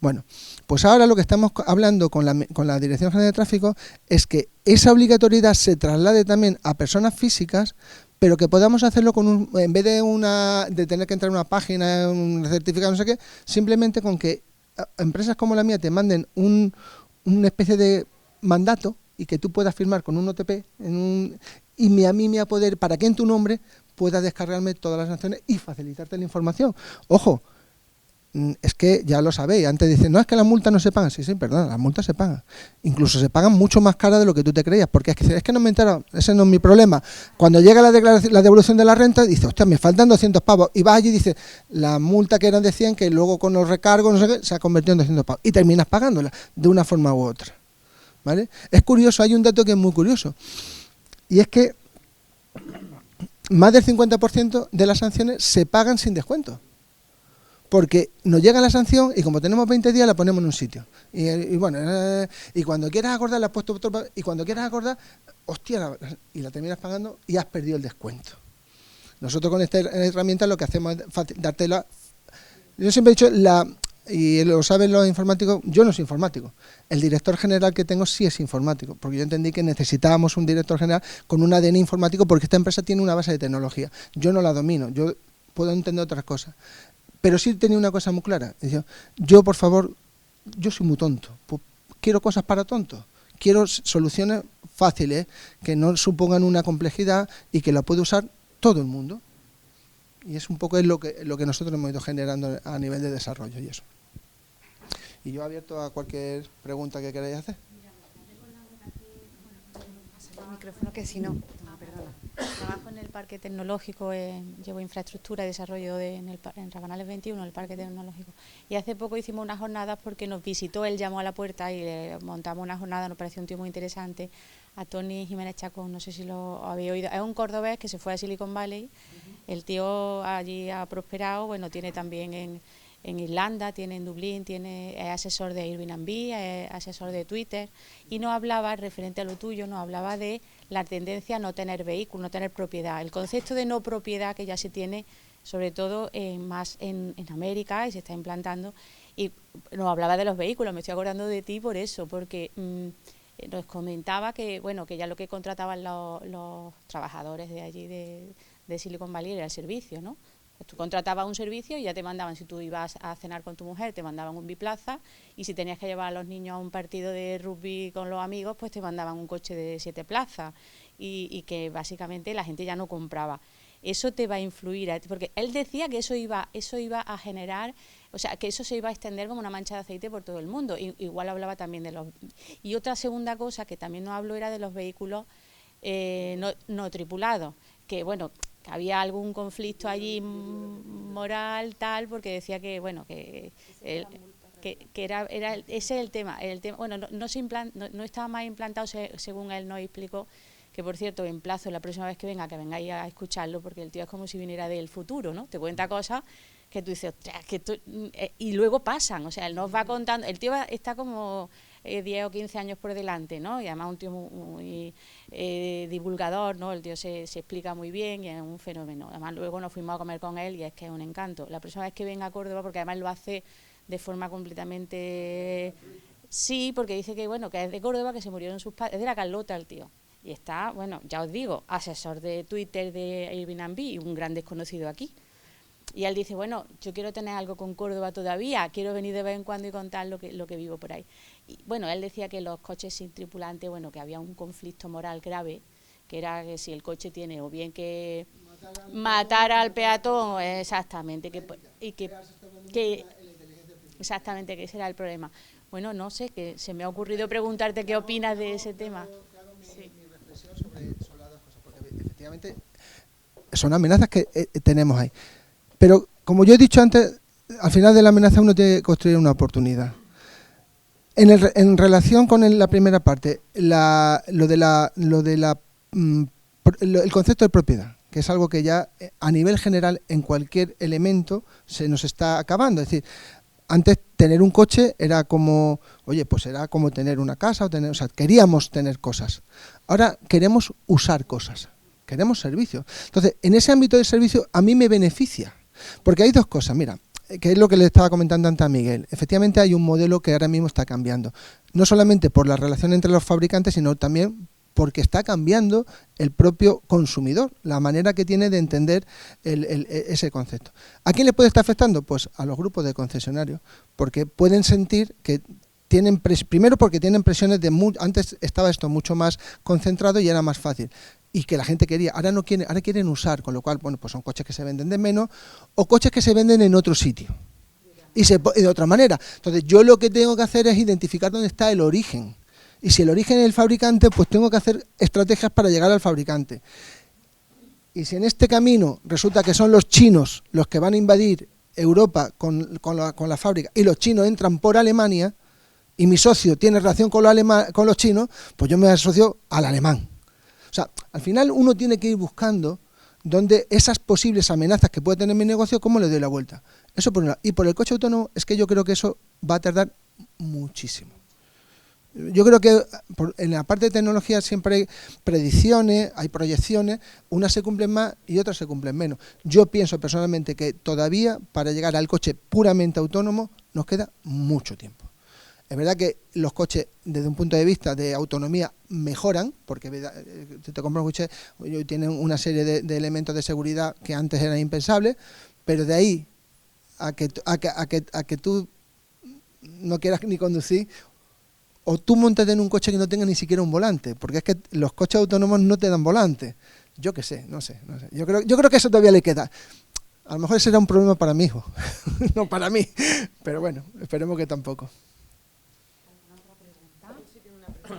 Bueno, pues ahora lo que estamos hablando con la Dirección General de Tráfico es que esa obligatoriedad se traslade también a personas físicas, pero que podamos hacerlo en vez de tener que entrar a una página, un certificado, no sé qué, simplemente con que empresas como la mía te manden una especie de mandato y que tú puedas firmar con un OTP y a mí me va a poder, para que en tu nombre puedas descargarme todas las sanciones y facilitarte la información. Ojo, es que ya lo sabéis, antes dicen, no, es que las multas no se pagan. Sí, perdón, las multas se pagan. Incluso se pagan mucho más caras de lo que tú te creías, porque es que no me he enterado, ese no es mi problema. Cuando llega la devolución de la renta, dice, hostia, me faltan 200 pavos. Y vas allí y dices, la multa que eran de 100, que luego con los recargos, no sé qué, se ha convertido en 200 pavos. Y terminas pagándola de una forma u otra. ¿Vale? Es curioso, hay un dato que es muy curioso. Y es que más del 50% de las sanciones se pagan sin descuento. Porque nos llega la sanción y como tenemos 20 días la ponemos en un sitio. Y bueno, y cuando quieras acordar la has puesto otro, y cuando quieras acordar, hostia, y la terminas pagando y has perdido el descuento. Nosotros con esta herramienta lo que hacemos es dártela. Yo siempre he dicho, y lo saben los informáticos, yo no soy informático. El director general que tengo sí es informático, porque yo entendí que necesitábamos un director general con un ADN informático porque esta empresa tiene una base de tecnología. Yo no la domino, yo puedo entender otras cosas. Pero sí tenía una cosa muy clara. Decía, yo, por favor, yo soy muy tonto. Pues quiero cosas para tontos. Quiero soluciones fáciles, que no supongan una complejidad y que la pueda usar todo el mundo. Y es un poco lo que nosotros hemos ido generando a nivel de desarrollo y eso. Y yo abierto a cualquier pregunta que queráis hacer. micrófono que si no. Perdona. Trabajo en el Parque Tecnológico, llevo infraestructura y desarrollo en Rabanales 21, el Parque Tecnológico. Y hace poco hicimos unas jornadas porque nos visitó, él llamó a la puerta y le montamos una jornada, nos pareció un tío muy interesante, a Tony Jiménez Chacón, no sé si lo habéis oído. Es un cordobés que se fue a Silicon Valley, el tío allí ha prosperado, bueno, tiene también en Irlanda, tiene en Dublín, es asesor de Airbnb, es asesor de Twitter, y nos hablaba, referente a lo tuyo, nos hablaba de la tendencia a no tener vehículo, no tener propiedad. El concepto de no propiedad que ya se tiene, sobre todo más en América, y se está implantando, y nos hablaba de los vehículos. Me estoy acordando de ti por eso, porque nos comentaba que, bueno, que ya lo que contrataban los trabajadores de allí, de Silicon Valley, era el servicio, ¿no? Tú contratabas un servicio y ya te mandaban, si tú ibas a cenar con tu mujer, te mandaban un biplaza, y si tenías que llevar a los niños a un partido de rugby con los amigos, pues te mandaban un coche de 7 plazas, y que básicamente la gente ya no compraba. Eso te va a influir, porque él decía que eso iba a generar, o sea, que eso se iba a extender como una mancha de aceite por todo el mundo. Igual hablaba también de los... Y otra segunda cosa que también nos habló era de los vehículos no tripulados, que bueno... había algún conflicto allí moral, tal, porque decía que, bueno, que era ese el tema. Bueno, no estaba más implantado, según él nos explicó, que por cierto, emplazo la próxima vez que venga, que vengáis a escucharlo, porque el tío es como si viniera del futuro, ¿no? Te cuenta cosas que tú dices, ostras, y luego pasan, o sea, él nos va contando, el tío está como 10 o 15 años por delante, ¿no? Y además un tío muy divulgador, ¿no? El tío se explica muy bien y es un fenómeno. Además luego nos fuimos a comer con él y es que es un encanto. La próxima vez que venga a Córdoba, porque además lo hace de forma completamente... Sí, porque dice que, bueno, que es de Córdoba, que se murieron sus padres, es de la Carlota el tío. Y está, bueno, ya os digo, asesor de Twitter, de Airbnb, y un gran desconocido aquí. Y él dice, bueno, yo quiero tener algo con Córdoba todavía, quiero venir de vez en cuando y contar lo que vivo por ahí. Y bueno, él decía que los coches sin tripulante, bueno, que había un conflicto moral grave, que era que si el coche tiene o bien que matar al peatón, exactamente, exactamente, que ese era el problema. Bueno, no sé, que se me ha ocurrido preguntarte qué opinas de ese tema. Sí. Mi reflexión sobre las dos cosas, porque efectivamente son amenazas que tenemos ahí. Pero, como yo he dicho antes, al final de la amenaza uno tiene que construir una oportunidad. En relación con la primera parte, el concepto de propiedad, que es algo que ya a nivel general en cualquier elemento se nos está acabando. Es decir, antes tener un coche era como, oye, pues era como tener una casa, o sea, queríamos tener cosas. Ahora queremos usar cosas, queremos servicios. Entonces, en ese ámbito de servicio a mí me beneficia. Porque hay dos cosas, mira, que es lo que le estaba comentando antes a Miguel. Efectivamente hay un modelo que ahora mismo está cambiando. No solamente por la relación entre los fabricantes, sino también porque está cambiando el propio consumidor, la manera que tiene de entender ese concepto. ¿A quién le puede estar afectando? Pues a los grupos de concesionarios, porque pueden sentir que tienen primero porque tienen presiones antes estaba esto mucho más concentrado y era más fácil. Y que la gente quería, ahora no quieren, ahora quieren usar, con lo cual, bueno, pues son coches que se venden de menos o coches que se venden en otro sitio y de otra manera. Entonces yo lo que tengo que hacer es identificar dónde está el origen, y si el origen es el fabricante, pues tengo que hacer estrategias para llegar al fabricante. Y si en este camino resulta que son los chinos los que van a invadir Europa con la fábrica, y los chinos entran por Alemania, y mi socio tiene relación con los chinos, pues yo me asocio al alemán. O sea, al final uno tiene que ir buscando donde esas posibles amenazas que puede tener mi negocio, cómo le doy la vuelta. Eso por un lado. Y por el coche autónomo es que yo creo que eso va a tardar muchísimo. Yo creo que en la parte de tecnología siempre hay predicciones, hay proyecciones, unas se cumplen más y otras se cumplen menos. Yo pienso personalmente que todavía para llegar al coche puramente autónomo nos queda mucho tiempo. Es verdad que los coches, desde un punto de vista de autonomía, mejoran, porque te compras un coche y tienen una serie de elementos de seguridad que antes eran impensables, pero de ahí a que tú no quieras ni conducir, o tú montes en un coche que no tenga ni siquiera un volante, porque es que los coches autónomos no te dan volante. Yo qué sé, no sé. Yo creo que eso todavía le queda. A lo mejor será un problema para mi hijo, no para mí, pero bueno, esperemos que tampoco.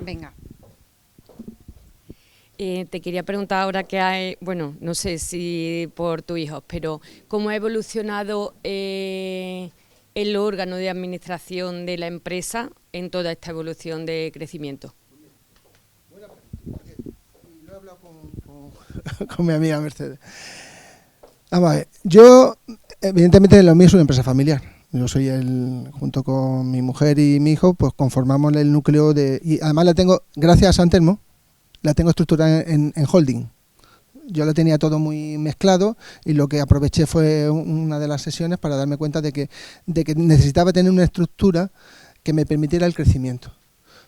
Venga. Te quería preguntar ahora que hay, bueno, no sé si por tus hijos, pero ¿cómo ha evolucionado el órgano de administración de la empresa en toda esta evolución de crecimiento? Lo he hablado con mi amiga Mercedes. Vamos a ver, yo, evidentemente, lo mío es una empresa familiar. Yo soy junto con mi mujer y mi hijo, pues conformamos el núcleo y además la tengo, gracias a San Telmo, la tengo estructurada en holding. Yo lo tenía todo muy mezclado y lo que aproveché fue una de las sesiones para darme cuenta de que necesitaba tener una estructura que me permitiera el crecimiento,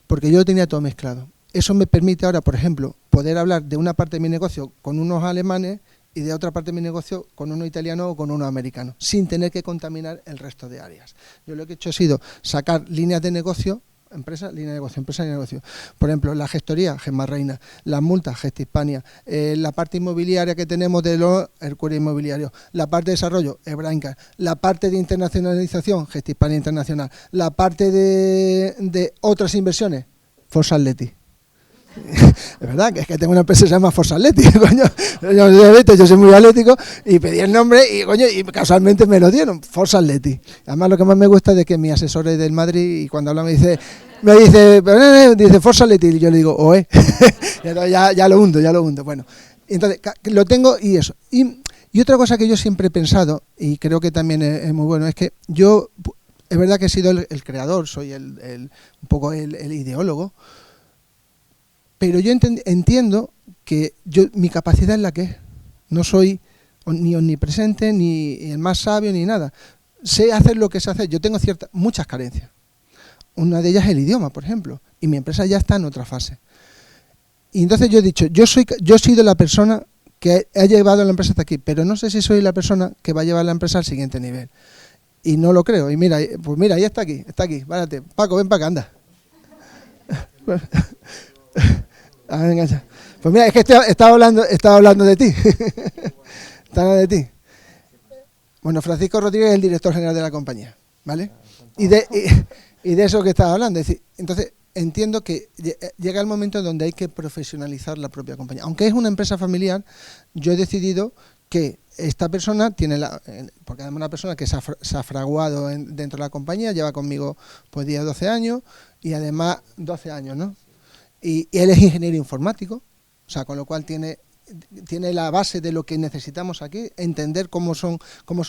porque yo lo tenía todo mezclado. Eso me permite ahora, por ejemplo, poder hablar de una parte de mi negocio con unos alemanes y de otra parte de mi negocio con uno italiano o con uno americano, sin tener que contaminar el resto de áreas. Yo lo que he hecho ha sido sacar líneas de negocio, empresa, línea de negocio, empresa, línea de negocio. Por ejemplo, la gestoría, Gemma Reina, las multas, Gesta Hispania, la parte inmobiliaria que tenemos de los Hercules Inmobiliario, la parte de desarrollo, Hebrainca, la parte de internacionalización, Gesta Hispania Internacional, la parte de otras inversiones, Forza Athletic. Es verdad que es que tengo una empresa que se llama Forza Athletic, coño. Yo soy muy atlético y pedí el nombre y coño, y casualmente me lo dieron, Forza Athletic. Además lo que más me gusta es de que mi asesor es del Madrid y cuando habla me dice Forza Athletic y yo le digo, oe. ya lo hundo. Bueno, entonces lo tengo y eso. Y otra cosa que yo siempre he pensado, y creo que también es muy bueno, es que yo, es verdad que he sido el creador, soy un poco el ideólogo, pero yo entiendo que mi capacidad es la que es. No soy ni omnipresente, ni el más sabio, ni nada. Sé hacer lo que sé hacer. Yo tengo muchas carencias. Una de ellas es el idioma, por ejemplo. Y mi empresa ya está en otra fase. Y entonces yo he dicho, yo he sido la persona que ha llevado la empresa hasta aquí, pero no sé si soy la persona que va a llevar la empresa al siguiente nivel. Y no lo creo. Y mira, ya está aquí. Párate. Paco, ven para acá, anda. Venga ya. Pues mira, es que estaba hablando de ti. Estaba hablando de ti. Bueno, Francisco Rodríguez es el director general de la compañía, ¿vale? Y de eso que estaba hablando. Es decir, entonces, entiendo que llega el momento en donde hay que profesionalizar la propia compañía. Aunque es una empresa familiar, yo he decidido que esta persona tiene porque además una persona que se ha fraguado dentro de la compañía, lleva conmigo pues 10, 12 años, y además 12 años, ¿no? Y él es ingeniero informático, o sea, con lo cual tiene la base de lo que necesitamos aquí, entender cómo son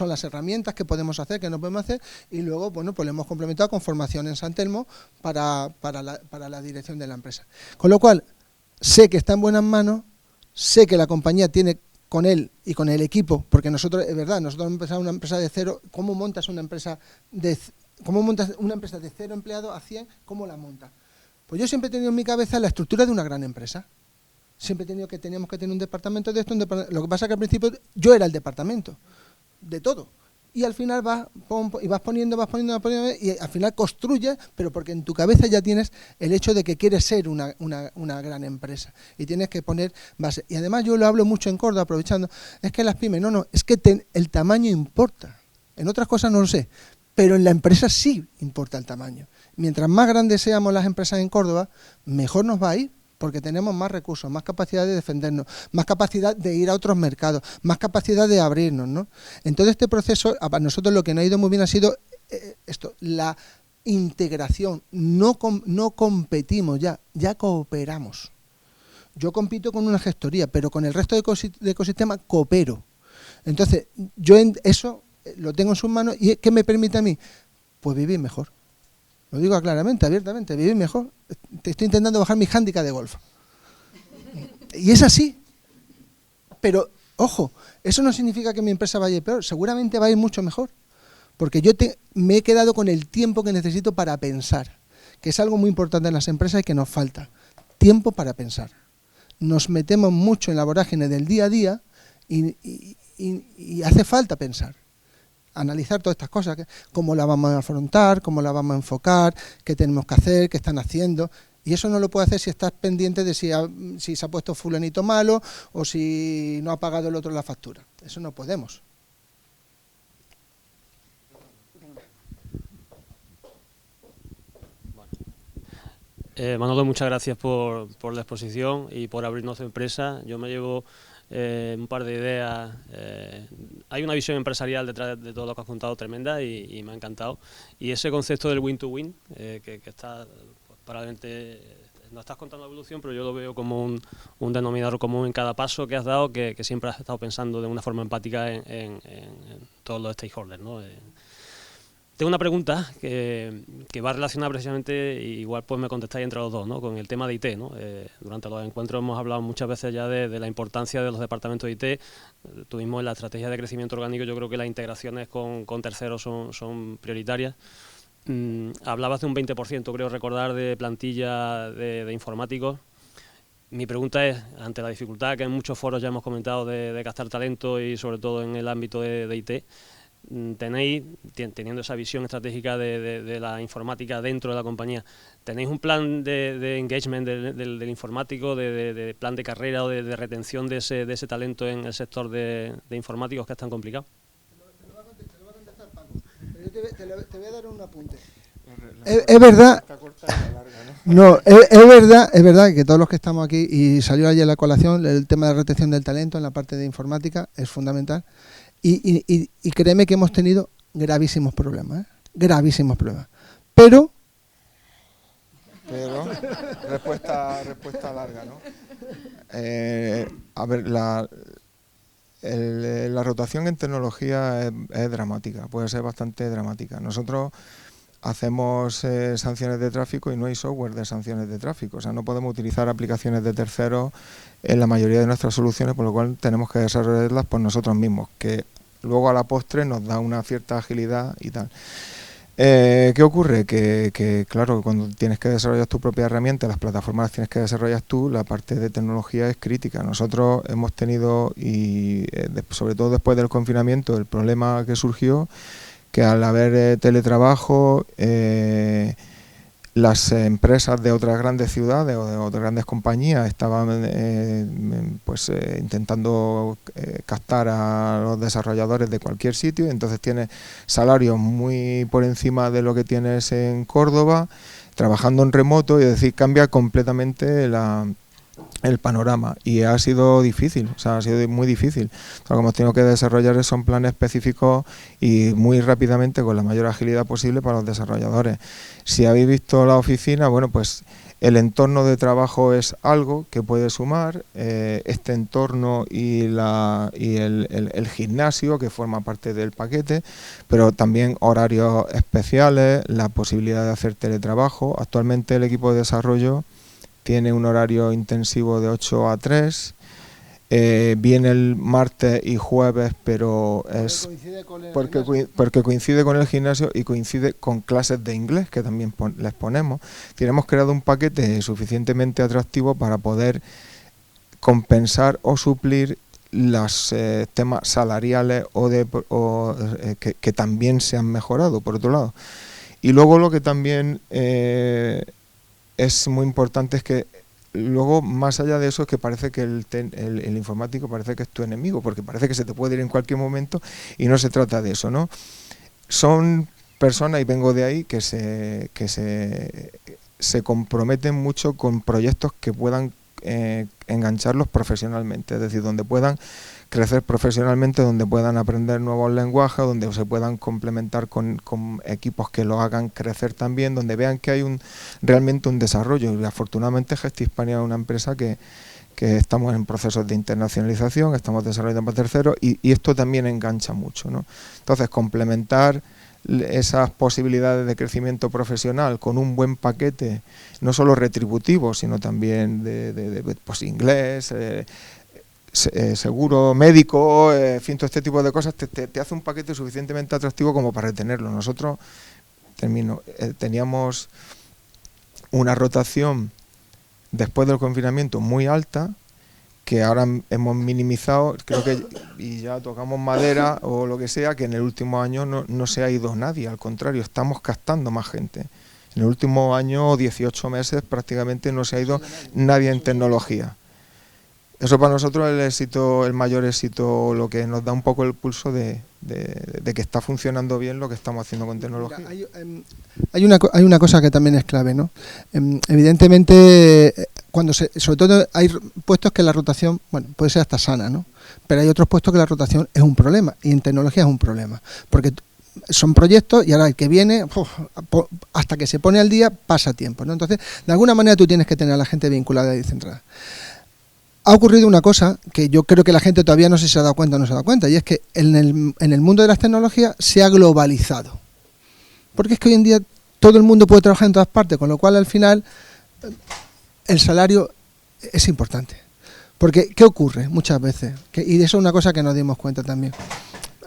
las herramientas que podemos hacer, que no podemos hacer, y luego, bueno, pues lo hemos complementado con formación en San Telmo para la dirección de la empresa. Con lo cual, sé que está en buenas manos, sé que la compañía tiene con él y con el equipo, porque nosotros, es verdad, nosotros hemos empezado una empresa de cero. ¿Cómo montas una empresa de 0 empleados a 100? ¿Cómo la montas? Pues yo siempre he tenido en mi cabeza la estructura de una gran empresa. Siempre he tenido que teníamos que tener un departamento de esto, lo que pasa es que al principio yo era el departamento de todo. Y al final vas poniendo y al final construyes, pero porque en tu cabeza ya tienes el hecho de que quieres ser una gran empresa y tienes que poner base. Y además yo lo hablo mucho en Córdoba, aprovechando, es que las pymes, es que el tamaño importa. En otras cosas no lo sé, pero en la empresa sí importa el tamaño. Mientras más grandes seamos las empresas en Córdoba, mejor nos va a ir, porque tenemos más recursos, más capacidad de defendernos, más capacidad de ir a otros mercados, más capacidad de abrirnos, ¿no? En todo este proceso, a nosotros lo que nos ha ido muy bien ha sido la integración. No competimos ya cooperamos. Yo compito con una gestoría, pero con el resto de ecosistema coopero. Entonces, yo eso lo tengo en sus manos y ¿qué me permite a mí? Pues vivir mejor. Lo digo claramente, abiertamente, vivir mejor. Te estoy intentando bajar mi hándicap de golf. Y es así. Pero, ojo, eso no significa que mi empresa vaya a ir peor. Seguramente va a ir mucho mejor. Porque yo me he quedado con el tiempo que necesito para pensar. Que es algo muy importante en las empresas y que nos falta. Tiempo para pensar. Nos metemos mucho en la vorágine del día a día y hace falta pensar. Analizar todas estas cosas, cómo la vamos a afrontar, cómo la vamos a enfocar, qué tenemos que hacer, qué están haciendo. Y eso no lo puedes hacer si estás pendiente de si se ha puesto fulanito malo o si no ha pagado el otro la factura. Eso no podemos. Manolo, muchas gracias por la exposición y por abrirnos tu empresa. Yo me llevo un par de ideas. Hay una visión empresarial detrás de todo lo que has contado tremenda y me ha encantado. Y ese concepto del win-to-win, que está pues, probablemente, no estás contando evolución, pero yo lo veo como un denominador común en cada paso que has dado, que siempre has estado pensando de una forma empática en todos los stakeholders, ¿no? Tengo una pregunta que va relacionada precisamente, igual pues me contestáis entre los dos, ¿no? Con el tema de IT, ¿no? Durante los encuentros hemos hablado muchas veces ya de la importancia de los departamentos de IT. Tuvimos en la estrategia de crecimiento orgánico, yo creo que las integraciones con terceros son prioritarias. Hablabas de un 20%, creo recordar, de plantilla de informáticos. Mi pregunta es, ante la dificultad que en muchos foros ya hemos comentado de captar talento y sobre todo en el ámbito de IT, tenéis, teniendo esa visión estratégica de la informática dentro de la compañía, ¿tenéis un plan de engagement del informático, de plan de carrera o de retención de ese talento en el sector de informáticos que es tan complicado? Te lo va a contestar Paco, pero yo te voy a dar un apunte. Es verdad, no, es verdad que todos los que estamos aquí, y salió ayer la colación, el tema de retención del talento en la parte de informática es fundamental. Y créeme que hemos tenido gravísimos problemas, gravísimos problemas. Pero respuesta larga, ¿no? A ver, la rotación en tecnología es dramática, puede ser bastante dramática. Nosotros hacemos sanciones de tráfico y no hay software de sanciones de tráfico, o sea, no podemos utilizar aplicaciones de terceros en la mayoría de nuestras soluciones, por lo cual tenemos que desarrollarlas por nosotros mismos, que luego a la postre nos da una cierta agilidad y tal. ¿Qué ocurre? Que claro, cuando tienes que desarrollar tu propia herramienta, las plataformas las tienes que desarrollar tú, la parte de tecnología es crítica. Nosotros hemos tenido, y sobre todo después del confinamiento, el problema que surgió, que al haber teletrabajo, las empresas de otras grandes ciudades o de otras grandes compañías estaban intentando captar a los desarrolladores de cualquier sitio, y entonces tienes salarios muy por encima de lo que tienes en Córdoba, trabajando en remoto, y es decir, cambia completamente el panorama, y ha sido difícil, o sea, ha sido muy difícil. Lo que hemos tenido que desarrollar son planes específicos y muy rápidamente, con la mayor agilidad posible para los desarrolladores. Si habéis visto la oficina, bueno, pues el entorno de trabajo es algo que puede sumar, este entorno y el gimnasio, que forma parte del paquete, pero también horarios especiales, la posibilidad de hacer teletrabajo. Actualmente el equipo de desarrollo tiene un horario intensivo de 8 a 3, viene el martes y jueves, pero es porque coincide con el gimnasio y coincide con clases de inglés que también les ponemos. Hemos creado un paquete suficientemente atractivo para poder compensar o suplir los temas salariales que también se han mejorado, por otro lado. Y luego lo que también es muy importante es que luego, más allá de eso, es que parece que el informático parece que es tu enemigo, porque parece que se te puede ir en cualquier momento, y no se trata de eso, ¿no? Son personas, y vengo de ahí, que se comprometen mucho con proyectos que puedan engancharlos profesionalmente, es decir, donde puedan crecer profesionalmente, donde puedan aprender nuevos lenguajes, donde se puedan complementar con equipos que los hagan crecer también, donde vean que hay realmente un desarrollo. Y afortunadamente Gesti Hispania es una empresa que estamos en procesos de internacionalización, estamos desarrollando para terceros, y esto también engancha mucho, ¿no? Entonces, complementar esas posibilidades de crecimiento profesional con un buen paquete, no solo retributivo, sino también de inglés, seguro médico, en fin, todo este tipo de cosas, te hace un paquete suficientemente atractivo como para retenerlo. Nosotros teníamos una rotación después del confinamiento muy alta, que ahora hemos minimizado, creo que, y ya tocamos madera o lo que sea, que en el último año no se ha ido nadie, al contrario, estamos captando más gente. En el último año, 18 meses, prácticamente no se ha ido nadie en tecnología. Eso para nosotros es el éxito, el mayor éxito, lo que nos da un poco el pulso de que está funcionando bien lo que estamos haciendo con tecnología. Mira, hay una cosa que también es clave, ¿no? Evidentemente, sobre todo hay puestos que la rotación, bueno, puede ser hasta sana, ¿no? Pero hay otros puestos que la rotación es un problema, y en tecnología es un problema, porque son proyectos y ahora el que viene, hasta que se pone al día, pasa tiempo, ¿no? Entonces, de alguna manera tú tienes que tener a la gente vinculada y centrada. Ha ocurrido una cosa que yo creo que la gente todavía no sé si se ha dado cuenta o no se ha dado cuenta, y es que en el mundo de las tecnologías se ha globalizado. Porque es que hoy en día todo el mundo puede trabajar en todas partes, con lo cual al final el salario es importante. Porque, ¿qué ocurre muchas veces? Y eso es una cosa que nos dimos cuenta también.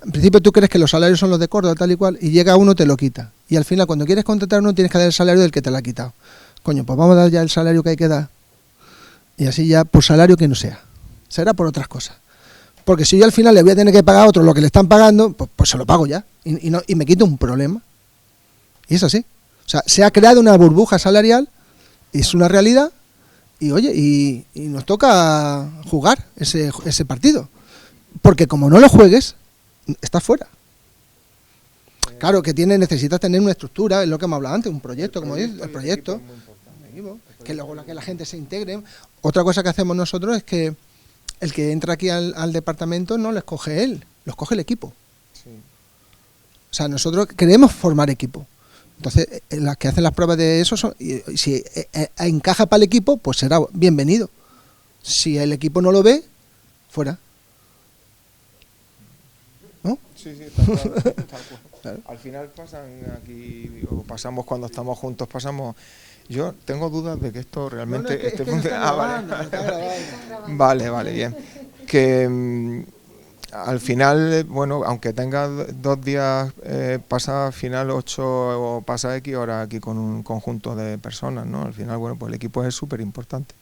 En principio tú crees que los salarios son los de Córdoba, tal y cual, y llega uno te lo quita. Y al final cuando quieres contratar a uno tienes que dar el salario del que te lo ha quitado. Coño, pues vamos a dar ya el salario que hay que dar. Y así ya por salario que no sea. Será por otras cosas. Porque si yo al final le voy a tener que pagar a otro lo que le están pagando, pues se lo pago ya. Y me quito un problema. Y es así. O sea, se ha creado una burbuja salarial, y es una realidad, y oye, y nos toca jugar ese partido. Porque como no lo juegues, estás fuera. Claro que necesitas tener una estructura, es lo que hemos hablado antes, un proyecto, como dices, el proyecto. Que luego que la gente se integre. Otra cosa que hacemos nosotros es que el que entra aquí al departamento no lo escoge él, lo escoge el equipo. Sí. O sea, nosotros queremos formar equipo. Entonces, las que hacen las pruebas de eso, si encaja para el equipo, pues será bienvenido. Si el equipo no lo ve, fuera. ¿No? Sí, tal cual. Claro. Al final pasamos cuando estamos juntos, yo tengo dudas de que esto realmente esté funcionando. Vale, bien. Que al final, bueno, aunque tengas 2 días, pasa al final 8 o pasa X horas aquí con un conjunto de personas, ¿no? Al final, bueno, pues el equipo es súper importante.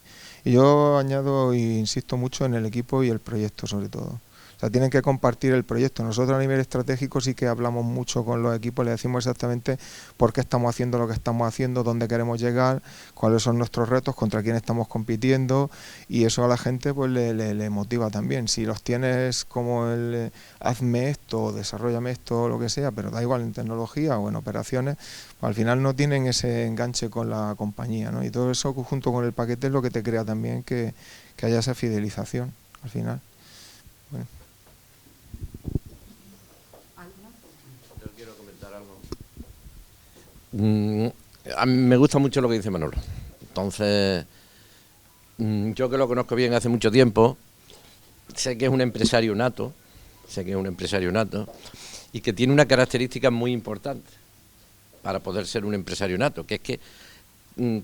Y yo añado e insisto mucho en el equipo y el proyecto sobre todo. O sea, tienen que compartir el proyecto. Nosotros a nivel estratégico sí que hablamos mucho con los equipos, le decimos exactamente por qué estamos haciendo lo que estamos haciendo, dónde queremos llegar, cuáles son nuestros retos, contra quién estamos compitiendo, y eso a la gente pues le motiva también. Si los tienes como el hazme esto, desarróllame esto, o lo que sea, pero da igual en tecnología o en operaciones, pues al final no tienen ese enganche con la compañía, ¿no? Y todo eso junto con el paquete es lo que te crea también que haya esa fidelización al final. Bueno. A mí me gusta mucho lo que dice Manolo. Entonces, yo que lo conozco bien hace mucho tiempo, sé que es un empresario nato, y que tiene una característica muy importante para poder ser un empresario nato, que es que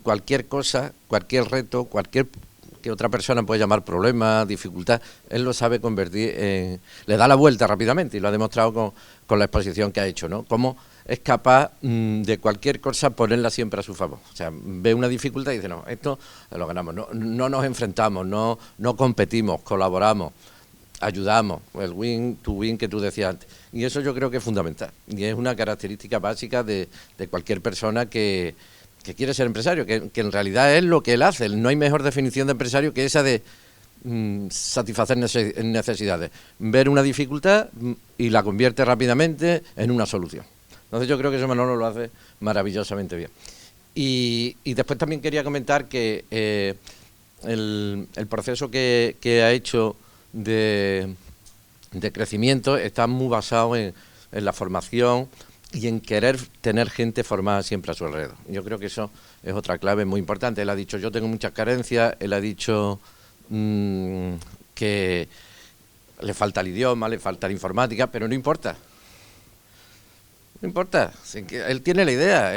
cualquier cosa, cualquier reto, que otra persona puede llamar problema, dificultad, él lo sabe convertir le da la vuelta rápidamente, y lo ha demostrado con la exposición que ha hecho, ¿no? Cómo es capaz de cualquier cosa ponerla siempre a su favor. O sea, ve una dificultad y dice, no, esto lo ganamos, no nos enfrentamos, no competimos, colaboramos, ayudamos, el win to win que tú decías antes. Y eso yo creo que es fundamental, y es una característica básica de cualquier persona que quiere ser empresario, que en realidad es lo que él hace. No hay mejor definición de empresario que esa de satisfacer necesidades, ver una dificultad y la convierte rápidamente en una solución. Entonces yo creo que eso Manolo lo hace maravillosamente bien. Y después también quería comentar que el proceso que ha hecho de crecimiento está muy basado en la formación y en querer tener gente formada siempre a su alrededor. Yo creo que eso es otra clave muy importante. Él ha dicho, yo tengo muchas carencias, él ha dicho que le falta el idioma, le falta la informática, pero no importa. No importa, él tiene la idea,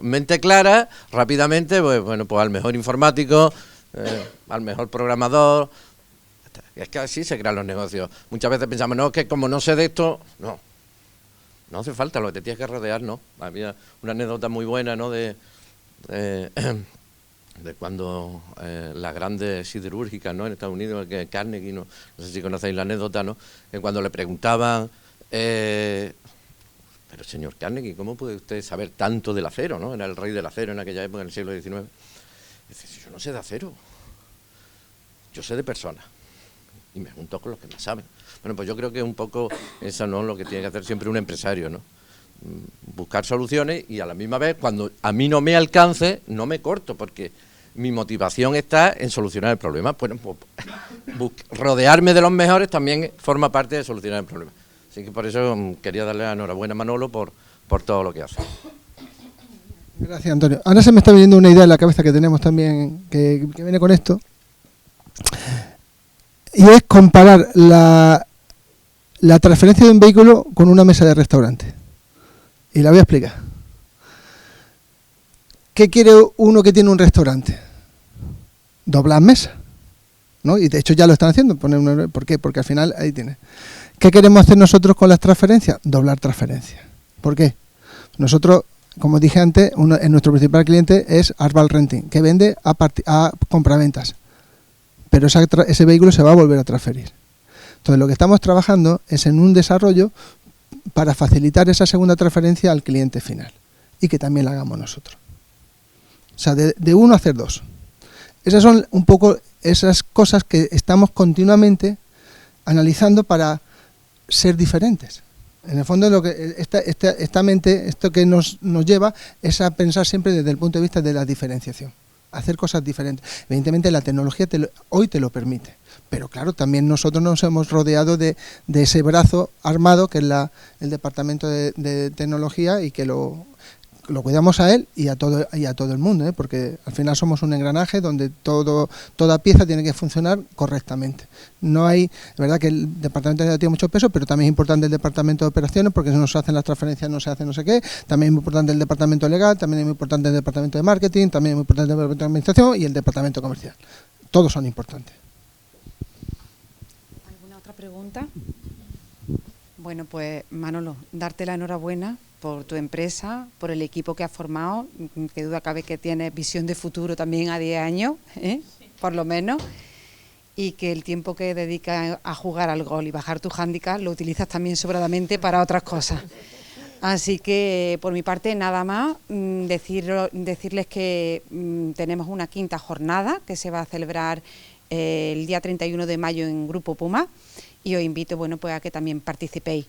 mente clara, rápidamente, pues al mejor informático, al mejor programador. Es que así se crean los negocios. Muchas veces pensamos, no, es que como no sé de esto, no hace falta, lo que te tienes que rodear, ¿no? Había una anécdota muy buena, ¿no? De cuando las grandes siderúrgicas, ¿no? En Estados Unidos, que Carnegie, no sé si conocéis la anécdota, ¿no? Que cuando le preguntaban, pero señor Carnegie, ¿cómo puede usted saber tanto del acero, ¿no? Era el rey del acero en aquella época, en el siglo XIX. Dice, yo no sé de acero. Yo sé de personas y me junto con los que más saben. Bueno, pues yo creo que un poco eso, ¿no?, lo que tiene que hacer siempre un empresario, ¿no? Buscar soluciones y a la misma vez, cuando a mí no me alcance, no me corto, porque mi motivación está en solucionar el problema. Bueno, pues, rodearme de los mejores también forma parte de solucionar el problema. Así que por eso quería darle la enhorabuena a Manolo por todo lo que hace. Gracias, Antonio. Ahora se me está viniendo una idea en la cabeza que tenemos también, que viene con esto, y es comparar la transferencia de un vehículo con una mesa de restaurante. Y la voy a explicar. ¿Qué quiere uno que tiene un restaurante? Doblar mesas, ¿no? Y de hecho ya lo están haciendo. ¿Por qué? Porque al final ahí tiene. ¿Qué queremos hacer nosotros con las transferencias? Doblar transferencias. ¿Por qué? Nosotros, como dije antes, nuestro principal cliente es Arbal Renting, que vende a compraventas. Pero ese vehículo se va a volver a transferir. Entonces lo que estamos trabajando es en un desarrollo para facilitar esa segunda transferencia al cliente final y que también la hagamos nosotros. O sea, de uno a hacer dos. Esas son un poco esas cosas que estamos continuamente analizando para ser diferentes. En el fondo, lo que esta mente, esto que nos lleva es a pensar siempre desde el punto de vista de la diferenciación. Hacer cosas diferentes. Evidentemente la tecnología hoy te lo permite, pero claro, también nosotros nos hemos rodeado de ese brazo armado que es el departamento de tecnología y que lo cuidamos a él y a todo el mundo, porque al final somos un engranaje donde toda pieza tiene que funcionar correctamente. No hay, es verdad que el departamento de tiene mucho peso, pero también es importante el departamento de operaciones, porque si no se hacen las transferencias no se hace no sé qué. También es muy importante el departamento legal, también es muy importante el departamento de marketing, también es muy importante el departamento de administración y el departamento comercial. Todos son importantes. ¿Alguna otra pregunta? Bueno, pues Manolo, darte la enhorabuena por tu empresa, por el equipo que has formado, que duda cabe que tienes visión de futuro también a 10 años, por lo menos, y que el tiempo que dedicas a jugar al golf y bajar tu hándicap lo utilizas también sobradamente para otras cosas. Así que, por mi parte, nada más, decirles que tenemos una quinta jornada que se va a celebrar el día 31 de mayo en Grupo Puma, y os invito, bueno, pues a que también participéis.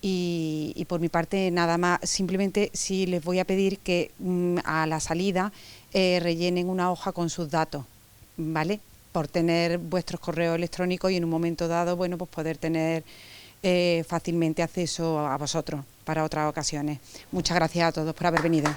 Y por mi parte nada más, simplemente sí les voy a pedir que a la salida rellenen una hoja con sus datos, ¿vale? Por tener vuestros correos electrónicos y en un momento dado, bueno, pues poder tener fácilmente acceso a vosotros para otras ocasiones. Muchas gracias a todos por haber venido.